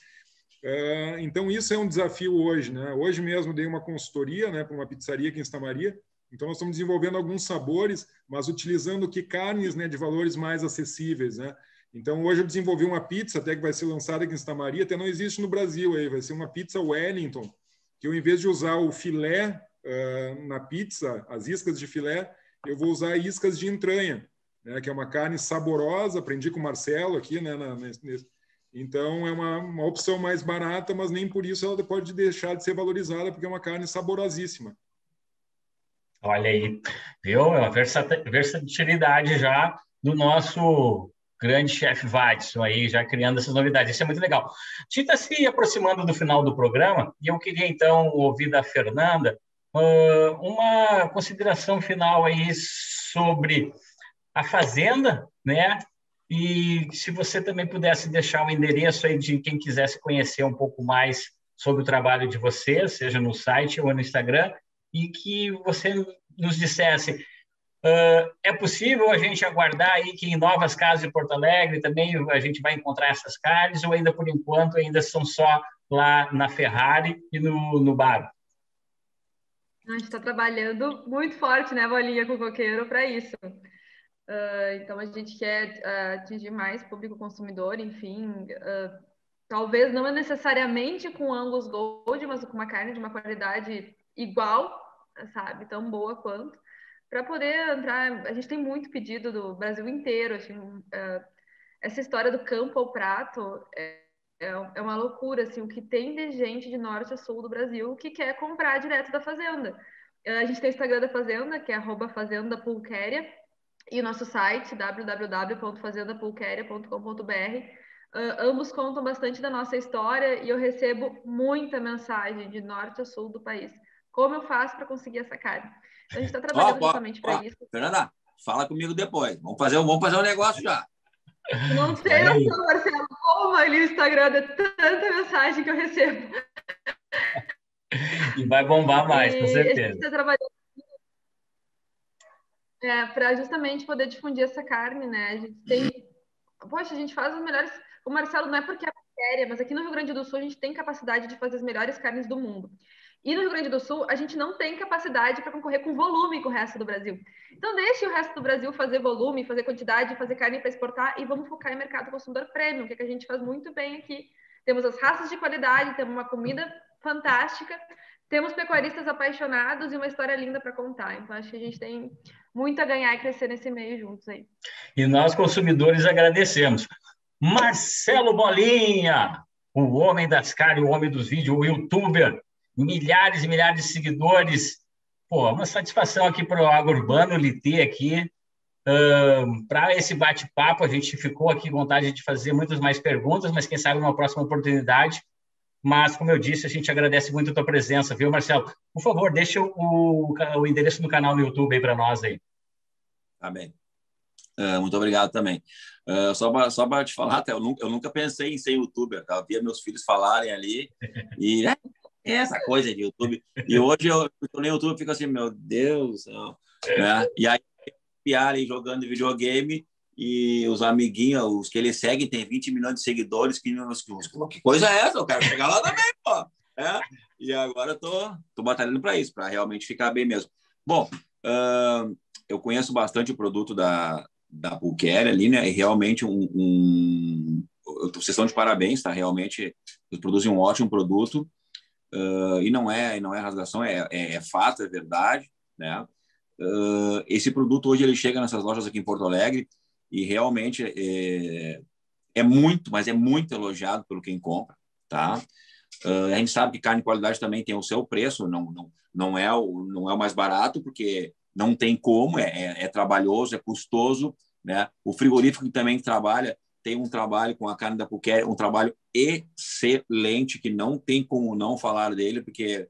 Então, isso é um desafio hoje, né? Hoje mesmo dei uma consultoria, né, para uma pizzaria aqui em Santa Maria. Então, nós estamos desenvolvendo alguns sabores, mas utilizando carnes, né, de valores mais acessíveis, né? Então, hoje eu desenvolvi uma pizza, até que vai ser lançada aqui em Santa Maria, até não existe no Brasil aí, vai ser uma pizza Wellington, que eu, em vez de usar o filé na pizza, as iscas de filé, eu vou usar iscas de entranha. né, que é uma carne saborosa, aprendi com o Marcelo aqui, né, então é uma opção mais barata, mas nem por isso ela pode deixar de ser valorizada, porque é uma carne saborosíssima. Olha aí, viu? É uma versatilidade já do nosso grande chefe Vadson aí, já criando essas novidades. Isso é muito legal. A gente está se aproximando do final do programa e eu queria, então, ouvir da Fernanda uma consideração final aí sobre a Fazenda, né? E se você também pudesse deixar o endereço aí de quem quisesse conhecer um pouco mais sobre o trabalho de vocês, seja no site ou no Instagram, e que você nos dissesse, é possível a gente aguardar aí que em novas casas de Porto Alegre também a gente vai encontrar essas carnes, ou ainda por enquanto ainda são só lá na Ferrari e no bar? A gente está trabalhando muito forte, né, Bolinha, com o Coqueiro para isso. Então, a gente quer atingir mais público consumidor, enfim, talvez não necessariamente com Angus Gold, mas com uma carne de uma qualidade igual, sabe, tão boa quanto, para poder entrar. A gente tem muito pedido do Brasil inteiro, assim, essa história do campo ao prato é uma loucura, assim, o que tem de gente de norte a sul do Brasil que quer comprar direto da fazenda. A gente tem o Instagram da fazenda, que é @fazendapulqueria, e o nosso site, www.fazendapulqueria.com.br. Ambos contam bastante da nossa história e eu recebo muita mensagem de norte a sul do país. Como eu faço para conseguir essa carne? Então, a gente está trabalhando justamente para isso. Fernanda, fala comigo depois. Vamos fazer um negócio já. Não sei, não, Marcelo, como ali o Instagram é tanta mensagem que eu recebo. E vai bombar mais, com certeza. A gente está trabalhando para justamente poder difundir essa carne, né? A gente tem... Poxa, a gente faz os melhores... O Marcelo não é porque é matéria, mas aqui no Rio Grande do Sul a gente tem capacidade de fazer as melhores carnes do mundo. E no Rio Grande do Sul a gente não tem capacidade para concorrer com volume com o resto do Brasil. Então deixe o resto do Brasil fazer volume, fazer quantidade, fazer carne para exportar e vamos focar em mercado consumidor premium, que é que a gente faz muito bem aqui. Temos as raças de qualidade, temos uma comida fantástica, temos pecuaristas apaixonados e uma história linda para contar. Então acho que a gente tem muito a ganhar e crescer nesse meio juntos aí. E nós, consumidores, agradecemos. Marcelo Bolinha, o homem das carnes, o homem dos vídeos, o youtuber, milhares e milhares de seguidores. Pô, uma satisfação aqui para o Agro-Urbano lhe ter aqui. Para esse bate-papo, a gente ficou aqui com vontade de fazer muitas mais perguntas, mas quem sabe numa próxima oportunidade. Mas, como eu disse, a gente agradece muito a tua presença, viu, Marcelo? Por favor, deixa o endereço do canal no YouTube aí para nós aí. Tá bem. Muito obrigado também. Só para te falar, eu nunca pensei em ser youtuber, tá? Eu via meus filhos falarem ali e essa coisa de YouTube. E hoje eu estou no YouTube e fico assim, meu Deus, né? E aí, piarem jogando videogame e os amiguinhos, os que eles seguem, tem 20 milhões de seguidores. Que coisa é essa? Eu quero chegar lá também, pô. E agora eu tô batalhando para isso, para realmente ficar bem mesmo. Bom, eu conheço bastante o produto da Pulqueria ali, né? E realmente vocês estão de parabéns, tá? Realmente eles produzem um ótimo produto. E não é rasgação, é fato, é verdade, né? Esse produto hoje ele chega nessas lojas aqui em Porto Alegre e realmente é muito, mas é muito elogiado pelo quem compra, tá? A gente sabe que carne de qualidade também tem o seu preço, não é o mais barato, porque não tem como, é trabalhoso, é custoso, né? O frigorífico que também trabalha tem um trabalho com a carne da Pulqueria, um trabalho excelente, que não tem como não falar dele, porque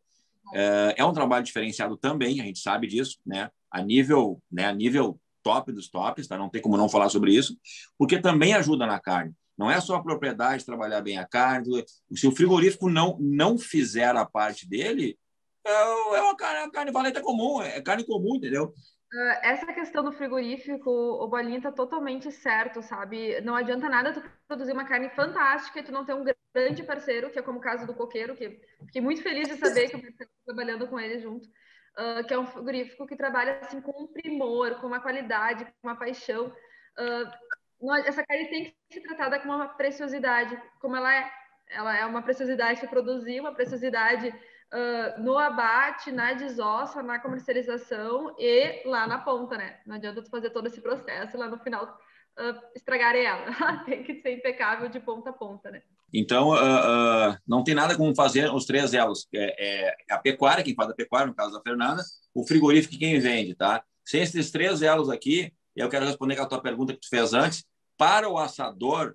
é um trabalho diferenciado também, a gente sabe disso, né? A nível top dos tops, tá? Não tem como não falar sobre isso, porque também ajuda na carne. Não é só a propriedade trabalhar bem a carne. Se o frigorífico não fizer a parte dele, é uma carne valeta comum, é carne comum, entendeu? Essa questão do frigorífico, o Bolinha está totalmente certo, sabe? Não adianta nada tu produzir uma carne fantástica e tu não ter um grande parceiro, que é como o caso do Coqueiro, que fiquei muito feliz de saber que eu estou trabalhando com ele junto, que é um frigorífico que trabalha assim com um primor, com uma qualidade, com uma paixão. Essa carne tem que ser tratada como uma preciosidade, como ela é uma preciosidade de produzir, uma preciosidade no abate, na desossa, na comercialização e lá na ponta, né? Não adianta tu fazer todo esse processo e lá no final estragar ela. Tem que ser impecável de ponta a ponta, né? Então, não tem nada como fazer os 3 elos. A pecuária, quem faz a pecuária, no caso da Fernanda, o frigorífico, quem vende, tá? Sem esses 3 elos aqui, eu quero responder com a tua pergunta que tu fez antes, para o assador,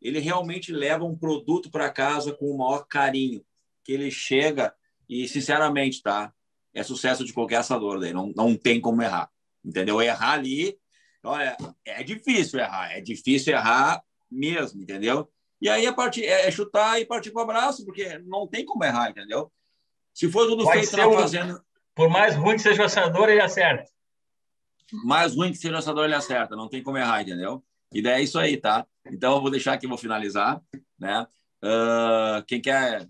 ele realmente leva um produto para casa com o maior carinho, que ele chega e, sinceramente, tá? É sucesso de qualquer assador, daí não tem como errar, entendeu? Errar ali, olha, é difícil errar mesmo, entendeu? E aí é chutar e partir para o abraço, porque não tem como errar, entendeu? Se for tudo feito na fazenda... Por mais ruim que seja o assador, ele acerta. Mais ruim que seja o assador, ele acerta. Não tem como errar, entendeu? E daí é isso aí, tá? Então, eu vou deixar aqui, vou finalizar, né? Quem quer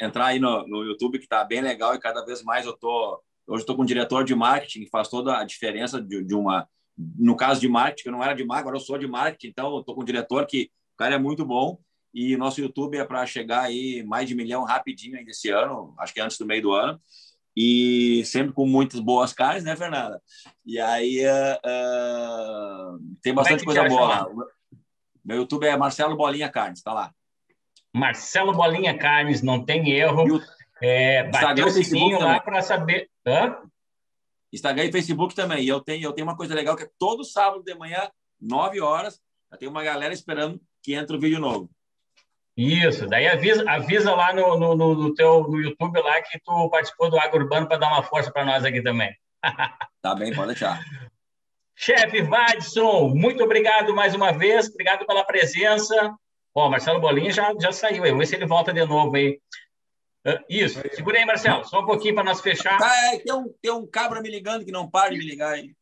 entrar aí no YouTube, que tá bem legal, e cada vez mais hoje eu estou com um diretor de marketing, que faz toda a diferença de uma... No caso de marketing, eu não era de marketing, agora eu sou de marketing, então eu estou com um diretor que o cara é muito bom, e nosso YouTube é para chegar aí mais de 1 milhão rapidinho ainda esse ano, acho que antes do meio do ano, e sempre com muitas boas carnes, né, Fernanda? E aí tem bastante coisa boa lá. Meu YouTube é Marcelo Bolinha Carnes, tá lá. Marcelo Bolinha Carnes, não tem erro. Bateu o sininho lá para saber... Instagram e Facebook também. E eu tenho uma coisa legal que é todo sábado de manhã, 9 horas, já tem uma galera esperando que entre o vídeo novo. Isso, daí avisa lá no YouTube lá que tu participou do Agro Urbano para dar uma força para nós aqui também. Tá bem, pode deixar. Chefe Vadson, muito obrigado mais uma vez, obrigado pela presença. Bom, Marcelo Bolinha já saiu, vamos ver se ele volta de novo aí. Isso, segura aí, Marcelo, só um pouquinho para nós fechar. Tem um cabra me ligando que não para de me ligar aí.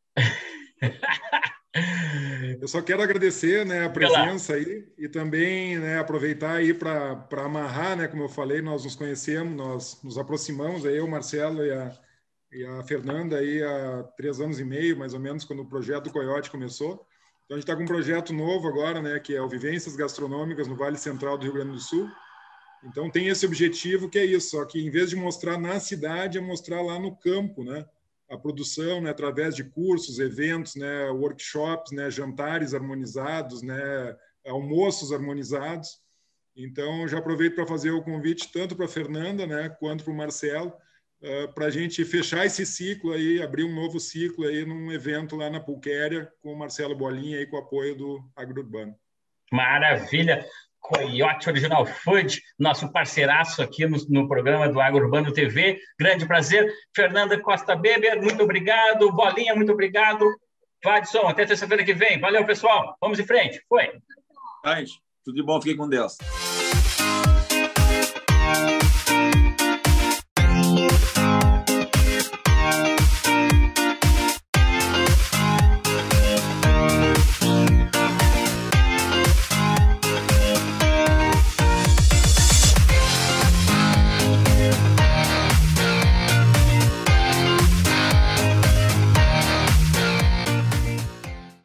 Eu só quero agradecer, né, a presença aí e também, né, aproveitar aí para amarrar, né, como eu falei, nós nos conhecemos, nós nos aproximamos, aí eu, o Marcelo e a Fernanda aí há 3 anos e meio, mais ou menos, quando o projeto do Coiote começou. Então a gente está com um projeto novo agora, né, que é o Vivências Gastronômicas no Vale Central do Rio Grande do Sul. Então tem esse objetivo que é isso, só que em vez de mostrar na cidade, é mostrar lá no campo, né? A produção, né, através de cursos, eventos, né, workshops, né, jantares harmonizados, né, almoços harmonizados. Então, já aproveito para fazer o convite tanto para a Fernanda, né, quanto para o Marcelo, para a gente fechar esse ciclo aí, abrir um novo ciclo aí num evento lá na Pulquéria com o Marcelo Bolinha e com o apoio do Agro Urbano. Maravilha! Coiote Original Food, nosso parceiraço aqui no programa do Agro Urbano TV. Grande prazer. Fernanda Costa Beber, muito obrigado. Bolinha, muito obrigado. Vadson, até terça-feira que vem. Valeu, pessoal. Vamos em frente. Foi. Tudo de bom. Fiquem com Deus.